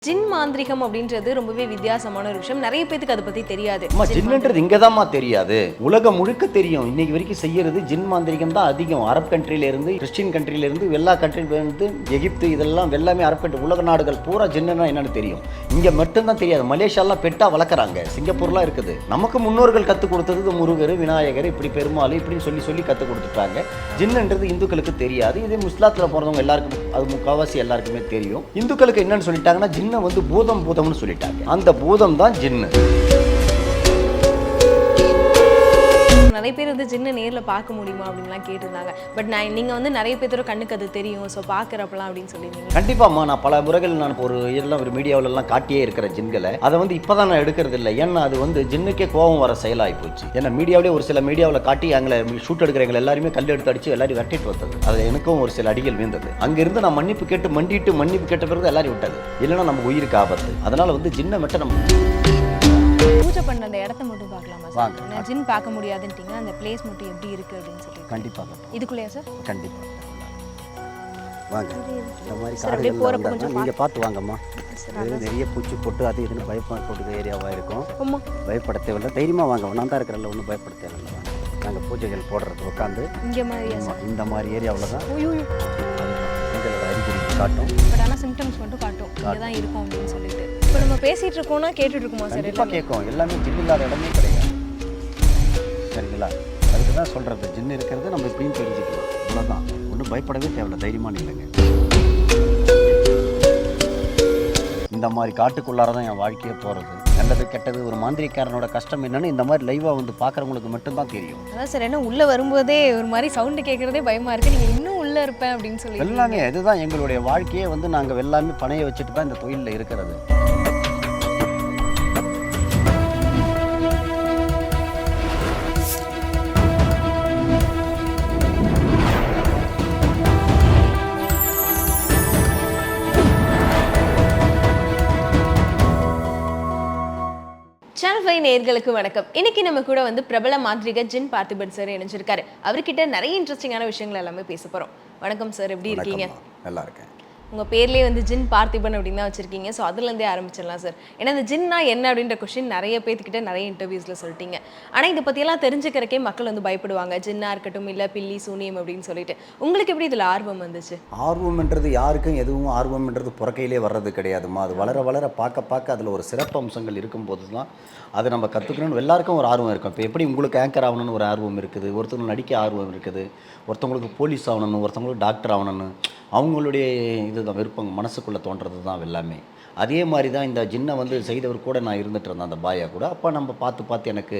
ஜின் மாந்திரிகம் அப்படின்றது ரொம்பவே வித்தியாசமான ஒரு விஷயம். நிறைய பேருக்கு அதை பத்தி தெரியாது. ஜின்ன்றது இங்கதான்மா தெரியாது, உலகம் முழுக்க தெரியும். இன்னைக்கு வரைக்கும் செய்யறது ஜின் மாந்திரிகம் தான் அதிகம். அரப் கண்ட்ரில இருந்து, கிறிஸ்டின் கண்ட்ரில இருந்து, எல்லா கண்ட்ரில இருந்து, எகிப்து இதெல்லாம் எல்லாமே அரப் கண்ட்ரி, உலக நாடுகள் பூரா ஜின்னா என்னன்னு தெரியும். இங்க மட்டும்தான் தெரியாது. மலேசியாலாம் பெட்டா வளர்க்குறாங்க, சிங்கப்பூர்லாம் இருக்குது. நமக்கு முன்னோர்கள் கற்றுக் கொடுத்தது முருகர், விநாயகர், இப்படி பெருமாள் இப்படின்னு சொல்லி சொல்லி கற்றுக் கொடுத்துட்டாங்க. ஜின்ன்றது இந்துக்களுக்கு தெரியாது. இதே முஸ்லாத்தில் பிறந்தவங்க எல்லாருக்கும், அது முக்கால்வாசி எல்லாருக்குமே தெரியும். இந்துக்களுக்கு என்னன்னு சொல்லிட்டாங்கன்னா, ஜின்னை வந்து பூதம்னு சொல்லிட்டாங்க. அந்த பூதம் தான் ஜின்னு. நிறைய பேர் வந்து ஜின்னை நேரில் பார்க்க முடியுமா அப்படின்லாம் கேட்டிருந்தாங்க. பட் நீங்கள் வந்து நிறைய பேரோட கண்ணுக்கு அது தெரியும், ஸோ பார்க்குறப்பலாம் அப்படின்னு சொல்லியிருந்தீங்க. கண்டிப்பாம்மா, நான் பல முறைகள் நான் ஒரு மீடியாவிலலாம் காட்டியே இருக்கிற ஜின்களை அதை வந்து இப்போ தான் நான் எடுக்கிறது இல்லை. ஏன்னா அது வந்து ஜின்னுக்கே கோபம் வர செயலாகி போச்சு. ஏன்னா மீடியாவிலே ஒரு சில மீடியாவில் காட்டி எங்களை ஷூட் எடுக்கிறவங்க எல்லாருமே கல் எடுத்து அடிச்சு எல்லாரும் வெட்டிட்டு வந்தது. அது எனக்கும் ஒரு சில அடிகள் வீழ்ந்தது. அங்கிருந்து நான் மன்னிப்பு கேட்டு மன்னிப்பு கேட்ட பிறகு எல்லாரும் விட்டது. இல்லைன்னா நம்ம உயிருக்கு ஆபத்து. அதனால வந்து ஜின்னை மட்டும் நம்ம பூஜை பண்ண அந்த இடத்த மட்டும் பார்க்கலாமா சார்? நான் ஜின் பார்க்க முடியாதுன்ட்டீங்க, அந்த பிளேஸ் மட்டும் எப்படி இருக்குது அப்படின்னு சொல்லி. கண்டிப்பாக இதுக்குள்ளேயா சார்? கண்டிப்பாக வாங்க. இந்த மாதிரி காடுகள் நீங்கள் பார்த்து வாங்கம்மா. நிறைய பூச்சி போட்டு அது இதுன்னு பயப்படுற ஏரியாவாக இருக்கும். பயப்பட தேவையில்லை, தைரியமாக வாங்க. நான் தான் இருக்கிறல்ல, ஒன்றும் பயப்பட தேவையில்லை. நாங்கள் பூஜைகள் போடுறது உட்காந்து இந்த மாதிரி ஏரியாவில் தான் எங்களோட அறிகுறி காட்டும். பட் ஆனால் சிம்டம்ஸ் மட்டும் காட்டும், இங்கே தான் இருக்கும் அப்படின்னு சொல்லிட்டு. இப்போ நம்ம பேசிகிட்டு இருக்கோம்னா கேட்டுட்டு இருக்குமா சார்? கண்டிப்பாக கேட்கும். எல்லாமே ஜின் இல்லாத இடமே கிடையாது, சரிங்களா? அதுக்கு தான் சொல்கிறது, ஜின் இருக்கிறது நம்ம இப்படியும் தெரிஞ்சுக்கலாம். இவ்வளோதான், ஒன்றும் பயப்படவே தேவையில்லை, தைரியமாக நில்லுங்க. இந்த மாதிரி காட்டுக்குள்ளார தான் என் வாழ்க்கையே போகிறது. நல்லது கெட்டது, ஒரு மாந்திரிக்காரனோட கஷ்டம் என்னன்னு இந்த மாதிரி லைவாக வந்து பார்க்குறவங்களுக்கு மட்டும்தான் தெரியும். அதான் சார், என்ன உள்ளே வரும்போதே ஒரு மாதிரி சவுண்டு கேட்குறதே பயமாக இருக்குது. நீங்கள் இன்னும் உள்ளே இருப்பேன் அப்படின்னு சொல்லி எல்லாமே இதுதான் எங்களுடைய வாழ்க்கையே வந்து நாங்கள் எல்லாமே பணைய வச்சுட்டு தான் இந்த தொழிலில் இருக்கிறது. சேனல் 5 நேயர்களுக்கு வணக்கம். இன்னைக்கு நம்ம கூட வந்து பிரபல மாந்திரிக ஜின் பார்த்திபன் சார் இணைஞ்சிருக்காரு. அவர்கிட்ட நிறைய இன்ட்ரெஸ்டிங்கான விஷயங்கள் எல்லாமே பேச போறோம். வணக்கம் சார், எப்படி இருக்கீங்க? நல்லா இருக்கேன். உங்கள் பேர்லேயே வந்து ஜின் பார்த்திபன் அப்படின்னு தான் வச்சுருக்கீங்க. ஸோ அதுலேருந்தே ஆரம்பிச்சிடலாம் சார். ஏன்னா இந்த ஜின்னா என்ன அப்படின்ற கொஸ்டின் நிறைய பேர்த்துக்கிட்ட நிறைய இன்டர்வியூஸில் சொல்லிட்டீங்க. ஆனால் இதை பற்றியெல்லாம் தெரிஞ்சுக்கிறக்கே மக்கள் வந்து பயப்படுவாங்க. ஜின்னாக இருக்கட்டும், இல்லை பில்லி சூனியம் அப்படின்னு சொல்லிட்டு. உங்களுக்கு எப்படி இதில் ஆர்வம் வந்துச்சு? ஆர்வம்ன்றது யாருக்கும் எதுவும் ஆர்வம்ன்றது புறக்கையிலே வர்றது கிடையாதுமா. அது வளர வளர பார்க்க அதில் ஒரு சிறப்பு அம்சங்கள் இருக்கும்போது தான் அதை நம்ம கற்றுக்கணும்னு எல்லாருக்கும் ஒரு ஆர்வம் இருக்கும். இப்போ எப்படி உங்களுக்கு ஆங்கர் ஆகணும்னு ஒரு ஆர்வம் இருக்குது, ஒருத்தவங்களுக்கு நடிக்க ஆர்வம் இருக்குது, ஒருத்தவங்களுக்கு போலீஸ் ஆகணும்னு, ஒருத்தவங்களுக்கு டாக்டர் ஆகணும்னு, அவங்களுடைய இதுதான் விருப்பம் மனசுக்குள்ளே தோன்றது தான் எல்லாமே. அதே மாதிரி தான் இந்த ஜின்னை வந்து செய்தவர் கூட நான் இருந்துகிட்டு இருந்தேன், அந்த பாயா கூட. அப்போ நம்ம பார்த்து எனக்கு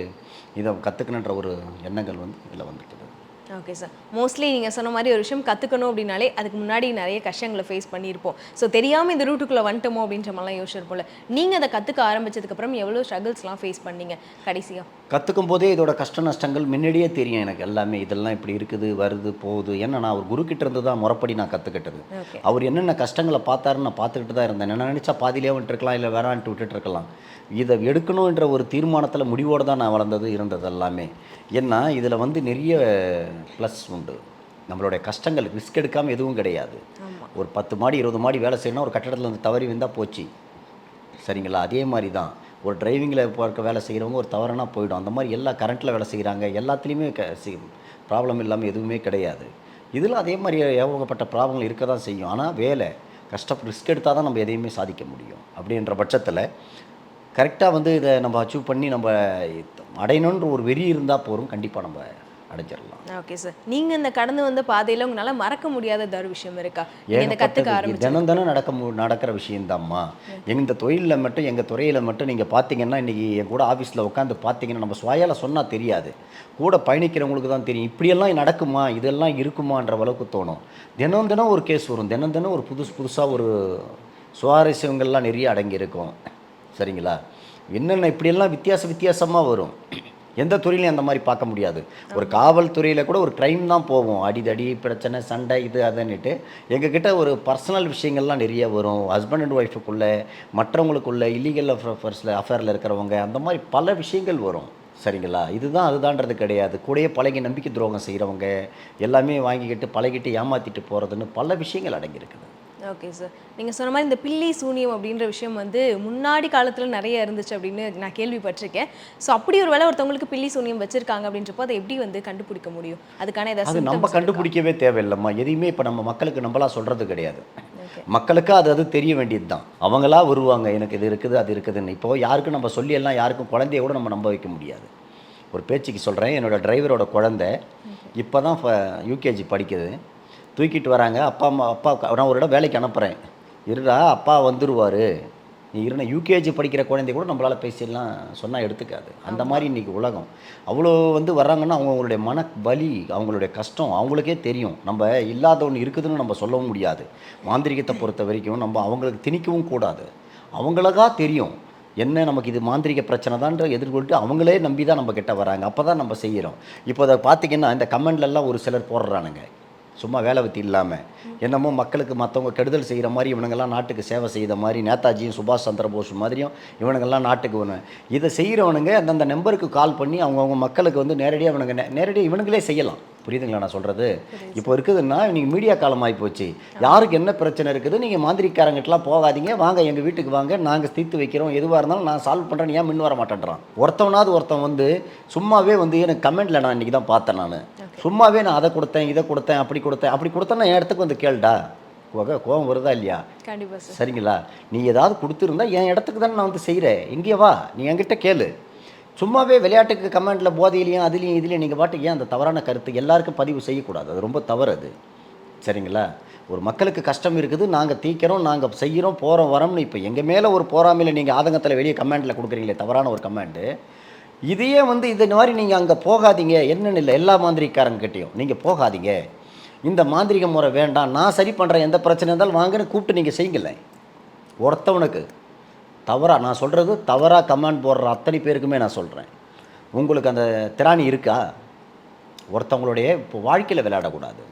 இதை கற்றுக்கணுன்ற ஒரு எண்ணங்கள் வந்து இதில் வந்துட்டு. ஓகே சார், மோஸ்ட்லி நீங்கள் சொன்ன மாதிரி ஒரு விஷயம் கற்றுக்கணும் அப்படின்னாலே அதுக்கு முன்னாடி நிறைய கஷ்டங்களை ஃபேஸ் பண்ணியிருப்போம். ஸோ தெரியாமல் இந்த ரூட்டுக்குள்ளே வந்துட்டோமோ அப்படின்ற மாதிரிலாம் யோசிச்சிருப்போம்ல. நீங்கள் அதை கற்றுக்க ஆரம்பித்ததுக்கப்புறம் எவ்வளோ ஸ்ட்ரகிள்ஸ்லாம் ஃபேஸ் பண்ணீங்க கடைசியாக? கற்றுக்கும் போதே இதோட கஷ்ட நஷ்டங்கள் முன்னாடியே தெரியும் எனக்கு எல்லாமே. இதெல்லாம் இப்படி இருக்குது, வருது போகுது. ஏன்னா நான் ஒரு குரு கிட்ட இருந்து தான் முறைப்படி நான் கற்றுக்கிட்டது. அவர் என்னென்ன கஷ்டங்களை பார்த்தாருன்னு நான் பார்த்துக்கிட்டு தான் இருந்தேன். நான் நினச்சா பாதியிலே விட்டுருக்கலாம், இல்லை வேறான்ட்டு விட்டுட்டுருக்கலாம். இதை எடுக்கணுன்ற ஒரு தீர்மானத்தில் முடிவோடு தான் நான் இருந்தது எல்லாமே. ஏன்னா இதில் வந்து நிறைய ப்ளஸ் உண்டு. நம்மளுடைய கஷ்டங்கள் ரிஸ்க் எடுக்காமல் எதுவும் கிடையாது. ஒரு 10 மாடி 20 மாடி வேலை செய்யணும், ஒரு கட்டடத்தில் வந்து தவறி வந்தால் போச்சு, சரிங்களா? அதே மாதிரி தான் ஒரு டிரைவிங்கில் பார்க்க வேலை செய்கிறவங்க ஒரு தவறுனா போயிடும். அந்த மாதிரி எல்லா கரண்ட்டில் வேலை செய்கிறாங்க, எல்லாத்துலேயுமே ப்ராப்ளம் இல்லாமல் எதுவுமே கிடையாது. இதில் அதே மாதிரி ஏகப்பட்ட ப்ராப்ளங்கள் இருக்க தான் செய்யும். ஆனால் வேலை ரிஸ்க் எடுத்தால் தான் நம்ம எதையுமே சாதிக்க முடியும். அப்படின்ற பட்சத்தில் கரெக்டாக வந்து இதை நம்ம அச்சீவ் பண்ணி நம்ம அடையணுன்ற ஒரு வெறி இருந்தால் போகிறோம், கண்டிப்பாக நம்ம அடைஞ்சிடலாம். ஓகே சார், நீங்கள் இந்த கடந்து வந்த பாதையில் உங்களால் மறக்க முடியாத ஒரு விஷயம் இருக்கா? இந்த கற்றுக்க ஆரம்பிச்சு தினம் நடக்கிற விஷயந்தாம்மா. எங்கள் தொழிலில் மட்டும், எங்கள் துறையில் மட்டும் நீங்கள் பார்த்தீங்கன்னா, இன்றைக்கி என் கூட ஆஃபீஸில் உட்காந்து பார்த்தீங்கன்னா, நம்ம சுவாயால் சொன்னால் தெரியாது, கூட பயணிக்கிறவங்களுக்கு தான் தெரியும். இப்படியெல்லாம் நடக்குமா, இதெல்லாம் இருக்குமான்ற அளவுக்கு தோணும். தினம் ஒரு கேஸ் வரும், தினம் ஒரு புதுசாக ஒரு சுவாரஸ்யங்கள்லாம் நிறைய அடங்கியிருக்கும், சரிங்களா? என்னென்ன இப்படியெல்லாம் வித்தியாசமாக வரும். எந்த துறையிலையும் அந்த மாதிரி பார்க்க முடியாது. ஒரு காவல்துறையில் கூட ஒரு க்ரைம் தான் போவோம், அடிதடி பிரச்சனை சண்டை இது அதுன்னுட்டு. எங்ககிட்ட ஒரு பர்சனல் விஷயங்கள்லாம் நிறைய வரும். ஹஸ்பண்ட் அண்ட் ஒய்ஃபுக்குள்ளே, மற்றவங்களுக்குள்ளே, இல்லீகல் அஃபேரில் இருக்கிறவங்க, அந்த மாதிரி பல விஷயங்கள் வரும், சரிங்களா? இதுதான் அதுதான்றது கிடையாது. கூடயே பழகி நம்பிக்கை துரோகம் செய்கிறவங்க, எல்லாமே வாங்கிக்கிட்டு பழகிட்டு ஏமாற்றிட்டு போகிறதுன்னு பல விஷயங்கள் அடங்கியிருக்குது. Okay sir. நீங்க சொன்ன மாரி இந்த பில்லி சூனியம் அப்படின்ற விஷயம் வந்து முன்னாடி காலத்துல நெறைய இருந்துச்சு அப்படின்னு நான் கேள்விப்பட்டிருக்கேன். ஸோ அப்படி ஒரு வேளை ஒருத்தவங்களுக்கு பில்லி சூனியம் வச்சிருக்காங்க அப்படின்றப்போ அதை எப்படி வந்து கண்டுபிடிக்க முடியும்? அதுக்கான ஏதாவது அது நம்ம சிம்டம்ஸ் இருக்கா? கண்டுபிடிக்கவே தேவையில்லம்மா. எதையுமே இப்போ நம்ம மக்களுக்கு நம்மளா சொல்கிறது கிடையாது. ஓகே. மக்களுக்கு அது அது தெரிய வேண்டியது தான். அவங்களா வருவாங்க, எனக்கு இது இருக்குது, அது இருக்குதுன்னு. இப்போ யாருக்கும் நம்ம சொல்லி எல்லாம் யாருக்கும் குழந்தைய கூட நம்ம நம்ப வைக்க முடியாது. ஒரு பேச்சுக்கு சொல்கிறேன், என்னோட டிரைவரோட குழந்தை இப்போ தான் யூகேஜி படிக்குது. தூக்கிட்டு வராங்க. அப்பா நான் ஒரு இடம் வேலைக்கு அனுப்புகிறேன். இருடா அப்பா வந்துருவாரு, நீ இருன யூகேஜி படிக்கிற குழந்தை கூட நம்மளால பேசிடலாம் சொன்னால் எடுத்துக்காது. அந்த மாதிரி இன்றைக்கி உலகம். அவ்வளோ வந்து வர்றாங்கன்னா அவங்களுடைய மன வலி, அவங்களுடைய கஷ்டம் அவங்களுக்கே தெரியும். நம்ம இல்லாத ஒன்று இருக்குதுன்னு நம்ம சொல்லவும் முடியாது. மாந்திரிகத்தை பொறுத்த வரைக்கும் நம்ம அவங்களுக்கு திணிக்கவும் கூடாது. அவங்களுக்கா தெரியும் என்ன நமக்கு இது மாந்திரிக பிரச்சனை தான்ற எதிர்கொண்டு அவங்களே நம்பி தான் நம்ம கிட்ட வராங்க. அப்போ தான் நம்ம செய்கிறோம். இப்போ அதை பார்த்திங்கன்னா இந்த கமெண்ட்லலாம் ஒரு சிலர் போடுறானுங்க, சும்மா வேலை வெத்தி இல்லாமல் என்னமோ மக்களுக்கு மற்றவங்க கெடுதல் செய்கிற மாதிரி இவனுங்கெல்லாம் நாட்டுக்கு சேவை செய்த மாதிரி, நேதாஜியும் சுபாஷ் சந்திர போஸ் மாதிரியும் இவனுங்கெல்லாம் நாட்டுக்கு ஒன்று இதை செய்கிறவனுங்க அந்தந்த நம்பருக்கு கால் பண்ணி அவங்கவுங்க மக்களுக்கு வந்து நேரடியாக இவனுங்க நேரடியாக இவனுங்களே செய்யலாம். புரியுதுங்களா நான் சொல்கிறது? இப்போ இருக்குதுன்னா நீங்கள் மீடியா காலம் ஆகி போச்சு. யாருக்கு என்ன பிரச்சனை இருக்குது, நீங்கள் மாந்திரிக்காரங்கிட்டலாம் போகாதீங்க, வாங்க எங்கள் வீட்டுக்கு வாங்க, நாங்கள் தீர்த்து வைக்கிறோம், எதுவாக இருந்தாலும் நான் சால்வ் பண்ணுறேன்னு ஏன் முன் வர மாட்டேன்றான். ஒருத்தன் வந்து சும்மாவே வந்து எனக்கு கமெண்ட்டில் நான் இன்றைக்கி தான் பார்த்தேன். நான் சும்மாவே நான் அதை கொடுத்தேன், இதை கொடுத்தேன், அப்படி கொடுத்தேன்னா என் இடத்துக்கு வந்து கேளுடா. கோவம் வருதா இல்லையா? கண்டிப்பா சார். சரிங்களா? நீ ஏதாவது கொடுத்துருந்தா என் இடத்துக்கு தானே நான் வந்து செய்கிறேன், இங்கே வா, நீ என்கிட்ட கேளு. சும்மாவே விளையாட்டுக்கு கமெண்ட்டில் போதையிலையும் அதுலேயும் இதுலேயும் நீங்கள் பாட்டுக்கு ஏன் அந்த தவறான கருத்து எல்லாருக்கும் பதிவு செய்யக்கூடாது. அது ரொம்ப தவறு அது. சரிங்களா? ஒரு மக்களுக்கு கஷ்டம் இருக்குது, நாங்கள் தீக்கிறோம், நாங்கள் செய்கிறோம், போகிறோம் வரோம்னு இப்போ எங்கள் மேலே ஒரு போராமையில் நீங்கள் ஆதங்கத்தில் வெளியே கமெண்ட்டில் கொடுக்குறீங்களே தவறான ஒரு கமெண்ட்டு. இதையே வந்து இது மாதிரி நீங்கள் அங்கே போகாதீங்க என்னன்னு இல்லை, எல்லா மாந்திரிக்காரங்கிட்டையும் நீங்கள் போகாதீங்க, இந்த மாந்திரிக முறை வேண்டாம், நான் சரி பண்ணுறேன், எந்த பிரச்சனை இருந்தாலும் வாங்கன்னு கூப்பிட்டு நீங்கள் செய்யுங்களேன். ஒருத்தவனுக்கு தவறாக நான் சொல்கிறது, தவறாக கமெண்ட் போடுற அத்தனை பேருக்குமே நான் சொல்கிறேன், உங்களுக்கு அந்த திராணி இருக்கா? ஒருத்தவங்களுடைய இப்போ வாழ்க்கையில் விளையாடக்கூடாது.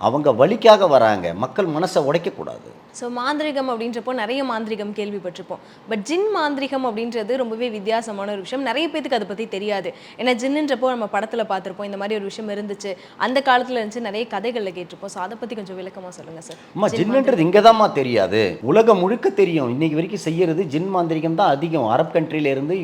அவங்க வலிக்காக வராங்க, மக்கள் மனசை உடைக்கக்கூடாது. ஸோ மாந்திரிகம் அப்படின்றப்போ நிறைய மாந்திரிகம் கேள்விப்பட்டிருப்போம். பட் ஜின் மாந்திரிகம் அப்படின்றது ரொம்பவே வித்தியாசமான ஒரு விஷயம். நிறைய பேருக்கு அதை பற்றி தெரியாது. ஏன்னா ஜின்னுன்றப்போ நம்ம படத்தில் பார்த்துருப்போம், இந்த மாதிரி ஒரு விஷயம் இருந்துச்சு, அந்த காலத்தில் இருந்துச்சு, நிறைய கதைகளில் கேட்டிருப்போம். ஸோ அதை பற்றி கொஞ்சம் விளக்கமாக சொல்லுங்கள் சார். அம்மா ஜின்னுன்றது இங்கே தான்மா தெரியாது, உலகம் முழுக்க தெரியும். இன்றைக்கி வரைக்கும் செய்கிறது ஜின் மாந்திரிகம் தான் அதிகம். அரப் கண்ட்ரியிலேருந்து,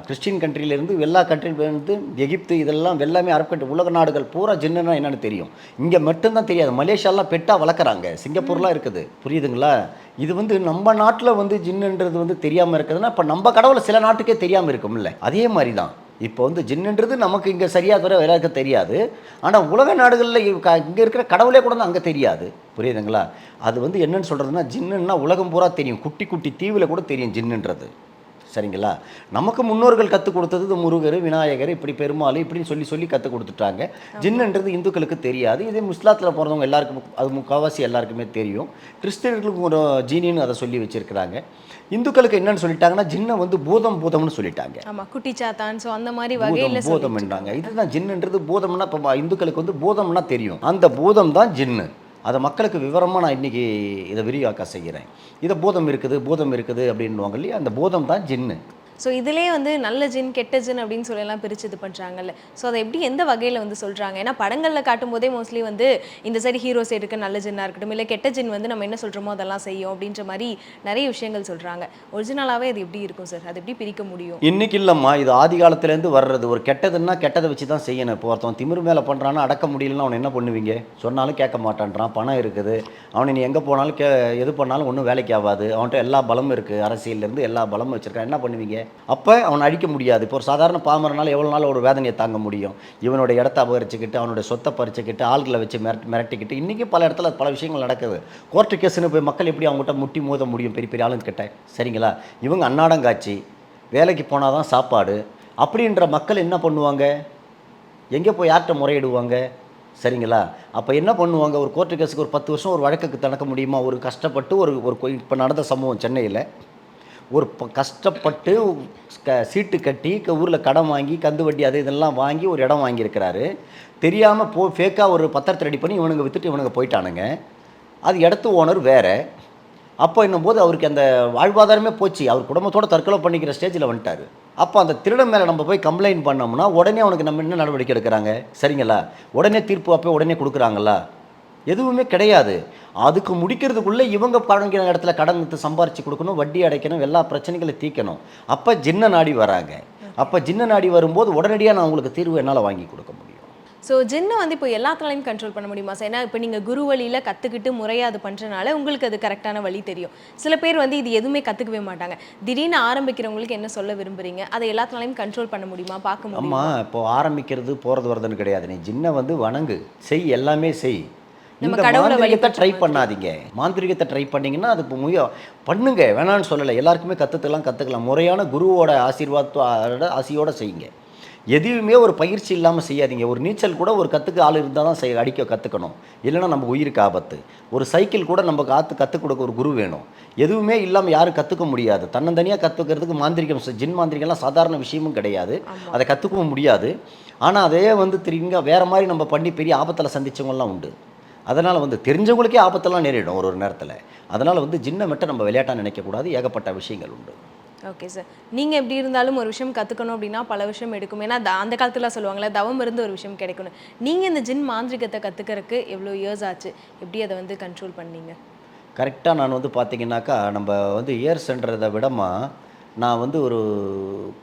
கிறிஸ்டின் கண்ட்ரியிலேருந்து, எல்லா கண்ட்ரியிலேருந்து, எகிப்து, இதெல்லாம் எல்லாமே அரப் கண்ட்ரி, உலக நாடுகள் பூரா ஜின்னுன்னா என்னென்னு தெரியும். இங்கே மட்டும்தான் தெரியாது. மலேசியாலாம் பெட்டாக வளர்க்குறாங்க, சிங்கப்பூர்லாம் இருக்குது. புரியுதுங்களா? இது வந்து நம்ம நாட்டில் வந்து ஜின்னுன்றது வந்து தெரியாமல் இருக்குதுன்னா இப்போ நம்ம கடவுளை சில நாட்டுக்கே தெரியாமல் இருக்கும்ல. அதே மாதிரி தான் இப்போ வந்து ஜின்னுன்றது நமக்கு இங்கே சரியாக வர எல்லாருக்கும் தெரியாது. ஆனால் உலக நாடுகளில் இங்கே இருக்கிற கடவுளே கூட அங்கே தெரியாது. புரியுதுங்களா? அது வந்து என்னென்னு சொல்கிறதுனா, ஜின்னுன்னா உலகம் பூரா தெரியும், குட்டி குட்டி தீவில் கூட தெரியும் ஜின்னுன்றது. சரிங்களா? நமக்கு முன்னோர்கள் கற்றுக் கொடுத்தது இந்த முருகர், விநாயகர், இப்படி பெருமாள் இப்படின்னு சொல்லி கற்றுக் கொடுத்துட்டாங்க. ஜின்னுன்றது இந்துக்களுக்கு தெரியாது. இதே முஸ்லாத்தில் பிறந்தவங்க எல்லாருக்கும் அது முக்கால்வாசி எல்லாருக்குமே தெரியும். கிறிஸ்தவர்களுக்கு ஒரு ஜீனின்னு அதை சொல்லி வச்சுருக்கிறாங்க. இந்துக்களுக்கு என்னென்னு சொல்லிட்டாங்கன்னா, ஜின்னை வந்து பூதம்னு சொல்லிட்டாங்க. ஆமாம், குட்டி சாத்தான், ஸோ அந்த மாதிரி வகையில் பூதம்ன்றாங்க. இதுதான் ஜின்னுன்றது. பூதம்னா இப்போ இந்துக்களுக்கு வந்து பூதம்னா தெரியும், அந்த பூதம் தான் ஜின்னு. அதை மக்களுக்கு விவரமாக நான் இன்றைக்கி இதை விரிவாக்க செய்கிறேன். இதை பூதம் இருக்குது அப்படின்வாங்க இல்லையா, அந்த பூதம் தான் ஜின்னு. ஸோ இதிலே வந்து நல்ல ஜின் கெட்ட ஜின் அப்படின்னு சொல்லலாம் பிரித்து இது பண்ணுறாங்கல்ல. ஸோ அதை எப்படி எந்த வகையில் வந்து சொல்கிறாங்க? ஏன்னா படங்களில் காட்டும் போதே மோஸ்ட்லி வந்து இந்த சைடு ஹீரோ சைடுக்கு நல்ல ஜின்னாக இருக்கட்டும், இல்லை கெட்ட ஜின் வந்து நம்ம என்ன சொல்கிறோமோ அதெல்லாம் செய்யும் அப்படின்ற மாதிரி நிறைய விஷயங்கள் சொல்கிறாங்க. ஒரிஜினலாகவே அது எப்படி இருக்கும் சார்? அது எப்படி பிரிக்க முடியும்? இன்றைக்கி இல்லைம்மா, இது ஆதி காலத்துலேருந்து வர்றது. ஒரு கெட்டதுன்னா கெட்டதை வச்சு தான் செய்யணும். இப்போ ஒருத்தன் திமிரு மேலே பண்ணுறான்னா அடக்க முடியலன்னா அவனை என்ன பண்ணுவீங்க? சொன்னாலும் கேட்க மாட்டான்றான், பணம் இருக்குது, அவனை நீ எங்கே போனாலும் எது பண்ணாலும் ஒன்றும் வேலைக்கு ஆகாது, அவன்கிட்ட எல்லா பலமும் இருக்குது, அரசியலேருந்து எல்லா பலமும் வச்சுருக்கான், என்ன பண்ணுவீங்க? அப்போ அவனை அழிக்க முடியாது. இப்போ ஒரு சாதாரண பாமரனால் எவ்வளோ நாள் ஒரு வேதனையை தாங்க முடியும்? இவனோட இடத்த அபகரிச்சுக்கிட்டு, அவனுடைய சொத்தை பறிச்சுக்கிட்டு, ஆள்களை வச்சு மிரட்டிக்கிட்டு, இன்றைக்கி பல இடத்துல பல விஷயங்கள் நடக்குது. கோர்ட்டு கேஸுன்னு போய் மக்கள் எப்படி அவங்ககிட்ட முட்டி மோத முடியும் பெரிய பெரிய ஆளுங்கிட்ட? சரிங்களா? இவங்க அன்னாடங்காட்சி, வேலைக்கு போனால் தான் சாப்பாடு அப்படின்ற மக்கள் என்ன பண்ணுவாங்க? எங்கே போய் யார்கிட்ட முறையிடுவாங்க? சரிங்களா? அப்போ என்ன பண்ணுவாங்க? ஒரு கோர்ட்டு கேஸுக்கு ஒரு 10 வருஷம் ஒரு வழக்குக்கு தணக்க முடியுமா? ஒரு கஷ்டப்பட்டு ஒரு இப்போ நடந்த சம்பவம் சென்னையில், ஒரு கஷ்டப்பட்டு சீட்டு கட்டி ஊரில் கடன் வாங்கி கந்து வட்டி அது இதெல்லாம் வாங்கி ஒரு இடம் வாங்கியிருக்கிறாரு. தெரியாமல் ஃபேக்காக ஒரு பத்திரத்தை ரெடி பண்ணி இவனுங்க விற்றுட்டு இவனுங்க போயிட்டானுங்க. அது இடத்து ஓனர் வேறு. அப்போ என்னும்போது அவருக்கு அந்த வாழ்வாதாரமே போச்சு. அவர் குடும்பத்தோடு தற்கொலை பண்ணிக்கிற ஸ்டேஜில் வந்துட்டார். அப்போ அந்த திருடன் மேலே நம்ம போய் கம்ப்ளைண்ட் பண்ணோம்னா உடனே அவனுக்கு நம்ம என்ன நடவடிக்கை எடுக்கிறாங்க? சரிங்களா? உடனே தீர்ப்பு அப்போ உடனே கொடுக்குறாங்களா? எதுவுமே கிடையாது. அதுக்கு முடிக்கிறதுக்குள்ளே இவங்க பழங்கிற இடத்துல கடன் வித்து சம்பாரித்து கொடுக்கணும், வட்டி அடைக்கணும், எல்லா பிரச்சனைகளை தீர்க்கணும். அப்போ ஜின்ன நாடி வராங்க. அப்போ ஜின்ன நாடி வரும்போது உடனடியாக நான் உங்களுக்கு தீர்வு என்னால் வாங்கி கொடுக்க முடியும். ஸோ ஜின்னை வந்து இப்போ எல்லாத்துலையும் கண்ட்ரோல் பண்ண முடியுமா சார்? ஏன்னா இப்போ நீங்கள் குரு வழியில் கற்றுக்கிட்டு முறையாக அது பண்ணுறனால உங்களுக்கு அது கரெக்டான வழி தெரியும். சில பேர் வந்து இது எதுவுமே கற்றுக்கவே மாட்டாங்க. திடீர்னு ஆரம்பிக்கிறவங்களுக்கு என்ன சொல்ல விரும்புறீங்க? அதை எல்லாத்துலையும் கண்ட்ரோல் பண்ண முடியுமா, பார்க்க முடியுமா? ஆமாம், இப்போ ஆரம்பிக்கிறது போகிறது வரதுன்னு கிடையாது. நீ ஜின்னை வந்து வணங்கு, செய், எல்லாமே செய். நம்ம இந்த கடவுளை மாந்திரிகத்தை ட்ரை வழிபட்டு பண்ணாதீங்க. மாந்திரிகத்தை ட்ரை பண்ணீங்கன்னா அது இப்போ பண்ணுங்க, வேணான்னு சொல்லலை. எல்லாருக்குமே கற்றுக்கலாம். முறையான குருவோட ஆசையோட செய்யுங்க. எதுவுமே ஒரு பயிற்சி இல்லாமல் செய்யாதீங்க. ஒரு நீச்சல் கூட ஒரு கற்றுக்க ஆள் இருந்தால் தான் அடிக்க கற்றுக்கணும், இல்லைன்னா நம்ம உயிருக்கு ஆபத்து. ஒரு சைக்கிள் கூட நம்ம கற்றுக் கொடுக்க ஒரு குரு வேணும். எதுவுமே இல்லாமல் யாரும் கற்றுக்க முடியாது. தன்னந்தனியாக கற்றுக்கிறதுக்கு மாந்திரிகம், ஜின் மாந்திரிகம்லாம் சாதாரண விஷயமும் கிடையாது. அதை கற்றுக்கவும் முடியாது. ஆனால் அதே வந்து திரும்ப வேறு மாதிரி நம்ம பண்ணி பெரிய ஆபத்தில் சந்தித்தவங்கலாம் உண்டு. அதனால் வந்து தெரிஞ்சவங்களுக்கே ஆபத்தெல்லாம் நேரிடும் ஒரு நேரத்தில். அதனால் வந்து ஜின்னை மட்டும் நம்ம விளையாட்டாக நினைக்கக்கூடாது. ஏகப்பட்ட விஷயங்கள் உண்டு. Okay sir. நீங்கள் எப்படி இருந்தாலும் ஒரு விஷயம் கற்றுக்கணும் அப்படின்னா பல விஷயம் எடுக்கும். ஏன்னா அந்த காலத்தில் சொல்லுவாங்களே, தவம் இருந்து ஒரு விஷயம் கிடைக்கணும். நீங்கள் இந்த ஜின் மாந்திரிகத்தை கற்றுக்கிறதுக்கு எவ்வளோ இயர்ஸ் ஆச்சு? எப்படி அதை வந்து கண்ட்ரோல் பண்ணீங்க? கரெக்டாக நான் வந்து பார்த்தீங்கன்னாக்கா, நம்ம வந்து இயர்ஸ்ன்றதை விடமா நான் வந்து ஒரு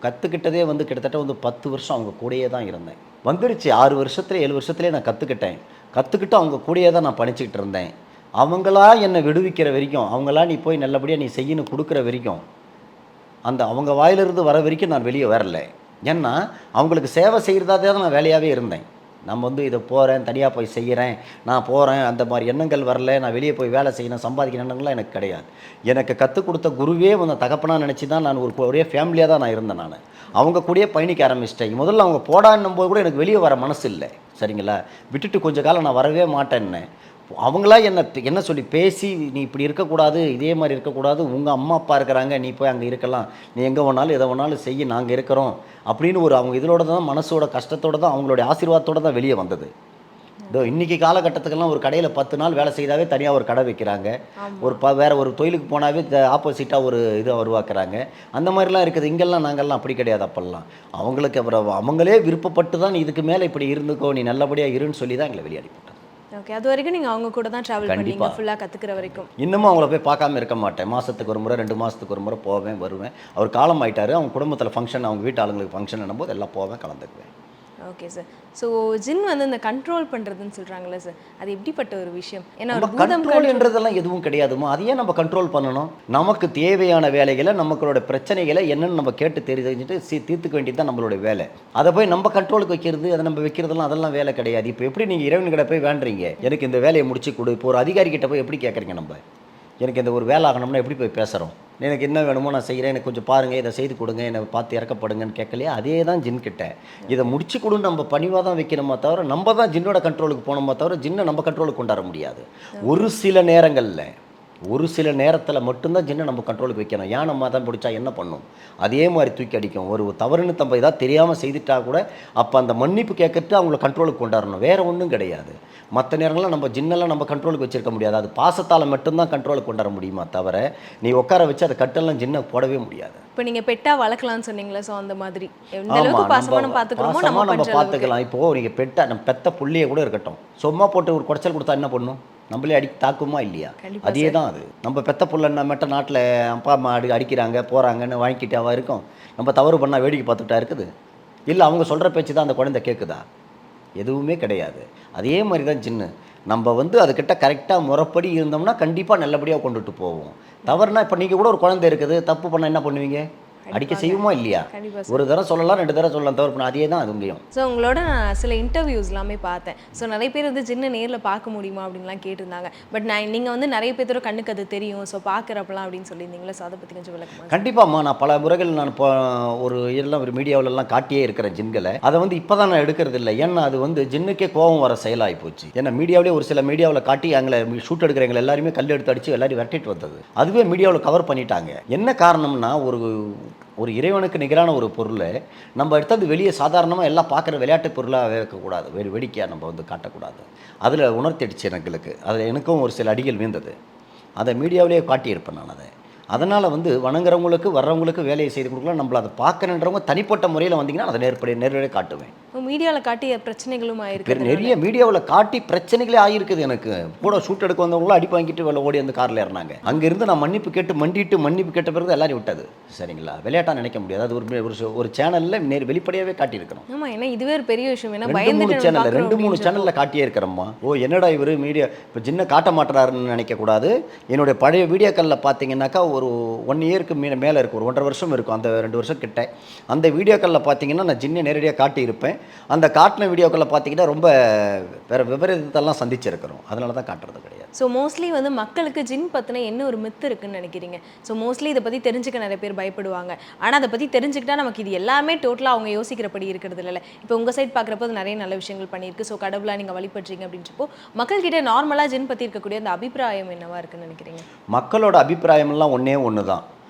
கற்றுக்கிட்டதே வந்து கிட்டத்தட்ட வந்து 10 வருஷம் அவங்க கூடயே தான் இருந்தேன். வந்துருச்சு 6 வருஷத்துல 7 வருஷத்துலேயே நான் கற்றுக்கிட்டு அவங்க கூடயே தான் நான் படிச்சுக்கிட்டு இருந்தேன். அவங்களா என்னை விடுவிக்கிற வரைக்கும், அவங்களா நீ போய் நல்லபடியாக நீ செய்யணும் கொடுக்குற வரைக்கும், அந்த அவங்க வாயிலிருந்து வர வரைக்கும் நான் வெளியே வரல. ஏன்னா அவங்களுக்கு சேவை செய்கிறதா தான் நான் வேலையாகவே இருந்தேன். நம்ம வந்து இதை போகிறேன், தனியாக போய் செய்கிறேன், நான் போகிறேன், அந்த மாதிரி எண்ணங்கள் வரல. நான் வெளியே போய் வேலை செய்யணும், சம்பாதிக்கிற எண்ணங்கள்லாம் எனக்கு கிடையாது. எனக்கு கற்றுக் கொடுத்த குருவே வந்து தகப்பனாக நினச்சி தான் நான் ஒரே ஃபேமிலியாக தான் நான் இருந்தேன். நான் அவங்க கூடயே பயணிக்க ஆரம்பிச்சிட்டேன். முதல்ல அவங்க போடான்னும் போது கூட எனக்கு வெளியே வர மனசு இல்லை. சரிங்களா, விட்டுட்டு கொஞ்ச காலம் நான் வரவே மாட்டேன்னு அவங்களா என்ன சொல்லி பேசி, நீ இப்படி இருக்கக்கூடாது, இதே மாதிரி இருக்கக்கூடாது, உங்கள் அம்மா அப்பா இருக்கிறாங்க, நீ போய் அங்கே இருக்கலாம், நீ எங்கே வேணாலும் எதை வேணாலும் செய்ய, நாங்கள் இருக்கிறோம் அப்படின்னு ஒரு அவங்க இதோட தான், மனசோட கஷ்டத்தோடு தான், அவங்களுடைய ஆசீர்வாதத்தோடு தான் வெளியே வந்தது. இதோ இன்றைக்கி காலகட்டத்துக்கெல்லாம் ஒரு கடையில் 10 நாள் வேலை செய்தாவே தனியாக ஒரு கடை வைக்கிறாங்க. வேறு ஒரு தொழிலுக்கு போனாவே ஆப்போசிட்டாக ஒரு இதை உருவாக்குறாங்க. அந்த மாதிரிலாம் இருக்குது. இங்கெல்லாம் நாங்கள்லாம் அப்படி கிடையாது. அப்போல்லாம் அவங்களுக்கு அப்புறம் அவங்களே விருப்பப்பட்டு தான், நீ இதுக்கு மேலே இப்படி இருந்துக்கோ, நீ நல்லபடியாக இருன்னு சொல்லி தான் எங்களை வெளியாடி போட்டாங்க. ஓகே. அது வரைக்கும் நீங்கள் அவங்க கூட தான் ட்ராவல் பண்ணீங்க ஃபுல்லாக கற்றுக்கிற வரைக்கும்? இன்னமும் அவங்கள போய் பார்க்காம இருக்க மாட்டேன். மாதத்துக்கு ஒரு முறை, 2 மாதத்துக்கு ஒரு முறை போவேன், வருவேன். அவர் காலம் ஆகிட்டார். அவங்க குடும்பத்தில் ஃபங்க்ஷன், அவங்க வீட்டு ஆளுங்களுக்கு ஃபங்க்ஷன் என்னும்போது எல்லாம் போவேன், கலந்துக்குவேன். Okay sir. ஸோ ஜின் வந்து இந்த கண்ட்ரோல் பண்ணுறதுன்னு சொல்கிறாங்களே சார், அது எப்படிப்பட்ட ஒரு விஷயம்? ஏன்னா நம்ம கண்ட்ரோல்ன்றதெல்லாம் எதுவும் கிடையாதுமா. அதையே நம்ம கண்ட்ரோல் பண்ணணும். நமக்கு தேவையான வேலைகளை, நமக்களோட பிரச்சனைகளை என்னென்னு நம்ம கேட்டு தெரிஞ்சுட்டு தீர்த்துக்க வேண்டியது தான் நம்மளுடைய வேலை. அதை போய் நம்ம கண்ட்ரோலுக்கு வைக்கிறது, அதை நம்ம வைக்கிறதெல்லாம் அதெல்லாம் வேலை கிடையாது. இப்போ எப்படி நீங்கள் இறைவன்கிட்ட போய் வேண்டுறீங்க, எனக்கு இந்த வேலையை முடிச்சு கொடு. இப்போ ஒரு அதிகாரிகிட்ட போய் எப்படி கேட்குறீங்க, நம்ம எனக்கு இந்த ஒரு வேலை ஆகணும்னா எப்படி போய் பேசுகிறோம்? எனக்கு என்ன வேணுமோ நான் செய்கிறேன், எனக்கு கொஞ்சம் பாருங்கள், இதை செய்து கொடுங்க, என்னை பார்த்து இறக்கப்படுங்கன்னு கேட்கலையா? அதே தான் ஜின்கிட்ட. இதை முடிச்சு கொடுன்னு நம்ம பணிவாக தான் வைக்கணுமா தவிர, நம்ம தான் ஜின்னோட கண்ட்ரோலுக்கு போனோமா தவிர, ஜின்னை நம்ம கண்ட்ரோலுக்கு கொண்டாட முடியாது. ஒரு சில நேரத்தில் மட்டும்தான் ஜின்னை நம்ம கண்ட்ரோலுக்கு வைக்கணும். யானை மதம் பிடிச்சா என்ன பண்ணும்? அதே மாதிரி தூக்கி அடிக்கும். ஒரு தவறுன்னு நம்ம ஏதாவது தெரியாமல் செய்துட்டா கூட அப்போ அந்த மன்னிப்பு கேட்கறது அவங்கள கண்ட்ரோலுக்கு கொண்டாடணும். வேறு ஒன்றும் கிடையாது. மற்ற நேரங்கள்லாம் நம்ம ஜின்னெல்லாம் நம்ம கண்ட்ரோலுக்கு வச்சுருக்க முடியாது. அது பாசத்தால் மட்டும்தான் கண்ட்ரோலுக்கு கொண்டாட முடியுமா தவிர, நீ உட்கார வச்சு அதை கட்டெல்லாம் ஜின்னை போடவே முடியாது. இப்போ நீங்கள் பெட்டாக வளர்க்கலாம்னு சொன்னீங்களா? ஸோ அந்த மாதிரி எந்த அளவுக்கு பாசமாக பார்த்துக்கிறோமோ நம்ம பார்த்துக்கலாம். இப்போது நீங்கள் நம்ம பெத்த புள்ளியை கூட இருக்கட்டும், சும்மா போட்டு ஒரு குடைச்சல் கொடுத்தா என்ன பண்ணும்? நம்மளே தாக்குமா இல்லையா? அதே தான் அது. நம்ம பெத்த புள்ளன்னா மட்டும் நாட்டில் அப்பா அம்மா அடிக்கிறாங்க போகிறாங்கன்னு வாங்கிக்கிட்டாவா இருக்கும்? நம்ம தவறு பண்ணால் வேடிக்கை பார்த்துட்டா இருக்குது? இல்லை அவங்க சொல்கிற பேச்சு தான் அந்த குழந்தை கேட்குதா? எதுவுமே கிடையாது. அதே மாதிரி தான் ஜின்னு. நம்ம வந்து அதுக்கிட்ட கரெக்டாக முறைப்படி இருந்தோம்னா கண்டிப்பாக நல்லபடியாக கொண்டுட்டு போவோம். தவறுனா இப்போ நீங்கள் கூட ஒரு குழந்தை இருக்குது, தப்பு பண்ணால் என்ன பண்ணுவீங்க? அடிக்க செய்யுமா இல்லையா? ஒரு தடவை சொல்லலாம், 2 தடவை சொல்லலாம், தவிர பண்ண அதே தான் அது இங்கேயும். ஸோ உங்களோட நான் சில இன்டர்வியூஸ் எல்லாமே பார்த்தேன். ஸோ நிறைய பேர் வந்து ஜின்னை நேரில் பார்க்க முடியுமா அப்படின்லாம் கேட்டிருந்தாங்க. பட் நீங்கள் வந்து நிறைய பேரோட கண்ணுக்கு அது தெரியும், ஸோ பார்க்குறப்பலாம் அப்படின்னு சொல்லியிருந்தீங்களா? ஸோ அதை பற்றி கொஞ்சம் விளக்கமா? கண்டிப்பாம்மா. நான் பல முறைகள் நான் இப்போ ஒரு மீடியாவிலலாம் காட்டியே இருக்கிறேன் ஜின்களை. அதை வந்து இப்போ தான் நான் எடுக்கிறது இல்லை. ஏன்னா அது வந்து ஜின்னுக்கே கோபம் வர செயலாகி போச்சு. ஏன்னா மீடியாவிலே ஒரு சில மீடியாவில் காட்டி எங்களை ஷூட் எடுக்கிறவங்க எல்லாருமே கல் எடுத்து அடித்து எல்லாரையும் விரட்டிட்டு வந்தது. அதுவே மீடியாவில் கவர் பண்ணிட்டாங்க. என்ன காரணம்னா, ஒரு இறைவனுக்கு நிகரான ஒரு பொருளை நம்ம எடுத்து வெளியே சாதாரணமாக எல்லாம் பார்க்குற விளையாட்டு பொருளாக இருக்கக்கூடாது, வேடிக்கையாக நம்ம வந்து காட்டக்கூடாது. அதில் உணர்த்திடுச்சு எங்களுக்கு. அதில் எனக்கும் ஒரு சில அடிகள் வீழ்ந்தது. அதை மீடியாவிலேயே காட்டியிருப்பேன் நான். அதனால் வந்து வணங்குறவங்களுக்கு வர்றவங்களுக்கு வேலையை செய்து கொடுக்கலாம். நம்மள அதை பார்க்கணுன்றவங்க தனிப்பட்ட முறையில் வந்தீங்கன்னா அதை நேரடியாக காட்டுவேன். மீடியாவில் காட்டிய பிரச்சனைகளும் ஆயிருக்கு. நிறைய மீடியாவில் காட்டி பிரச்சனைகளே ஆகிருக்குது. எனக்கு கூட ஷூட் எடுக்க வந்தவங்களும் அடி வாங்கிட்டு வெளில ஓடி வந்து காரில் ஏறினாங்க. அங்கேருந்து நான் மன்னிப்பு கேட்டு மன்னிப்பு கேட்ட பிறகு எல்லாரும் விட்டது. சரிங்களா, விளையாட்டாக நினைக்க முடியாது. அது ஒரு சேனலில் வெளிப்படையாகவே காட்டியிருக்கிறோம். ஆமாம், ஏன்னா இதுவே ஒரு பெரிய விஷயம். ஏன்னா 2-3 சேனலில் காட்டியே இருக்கிறோம்மா. என்னடா இவர் மீடியா இப்போ சின்ன காட்ட மாட்டுறாருன்னு நினைக்கக்கூடாது. என்னுடைய பழைய வீடியோக்களில் பார்த்தீங்கன்னாக்கா ஒரு 1 இயருக்கு மேலே இருக்கும், ஒரு 1.5 வருஷம் இருக்கும், அந்த 2 வருஷம் கிட்ட. அந்த வீடியோக்களில் பார்த்தீங்கன்னா நான் ஜின்னை நேரடியாக காட்டியிருப்பேன். அந்த காட்டின வீடியோக்களில் பார்த்தீங்கன்னா ரொம்ப வேறு விபரீதத்தெல்லாம் சந்திச்சிருக்கிறோம். அதனால தான் காட்டுறது கிடையாது. ஸோ மோஸ்ட்லி வந்து மக்களுக்கு ஜின் பற்றின என்ன ஒரு மித்து இருக்குன்னு நினைக்கிறீங்க? ஸோ மோஸ்ட்லி இதை பற்றி தெரிஞ்சுக்க நிறைய பேர் பயப்படுவாங்க. ஆனால் அதை பற்றி தெரிஞ்சுக்கிட்டா நமக்கு இது எல்லாமே டோட்டலாக அவங்க யோசிக்கிறபடி இருக்கிறது இல்லை. இப்போ உங்கள் சைட் பார்க்குறப்போ அது நிறைய நல்ல விஷயங்கள் பண்ணியிருக்கு. ஸோ கடவுளாக நீங்கள் வழிபடுறீங்க அப்படின்றப்போ மக்கள்கிட்ட நார்மலாக ஜின் பற்றி இருக்கக்கூடிய அந்த அபிப்பிராயம் என்னவா இருக்குன்னு நினைக்கிறீங்க? மக்களோட அபிப்பிராயமெல்லாம் ஒன்று தான்.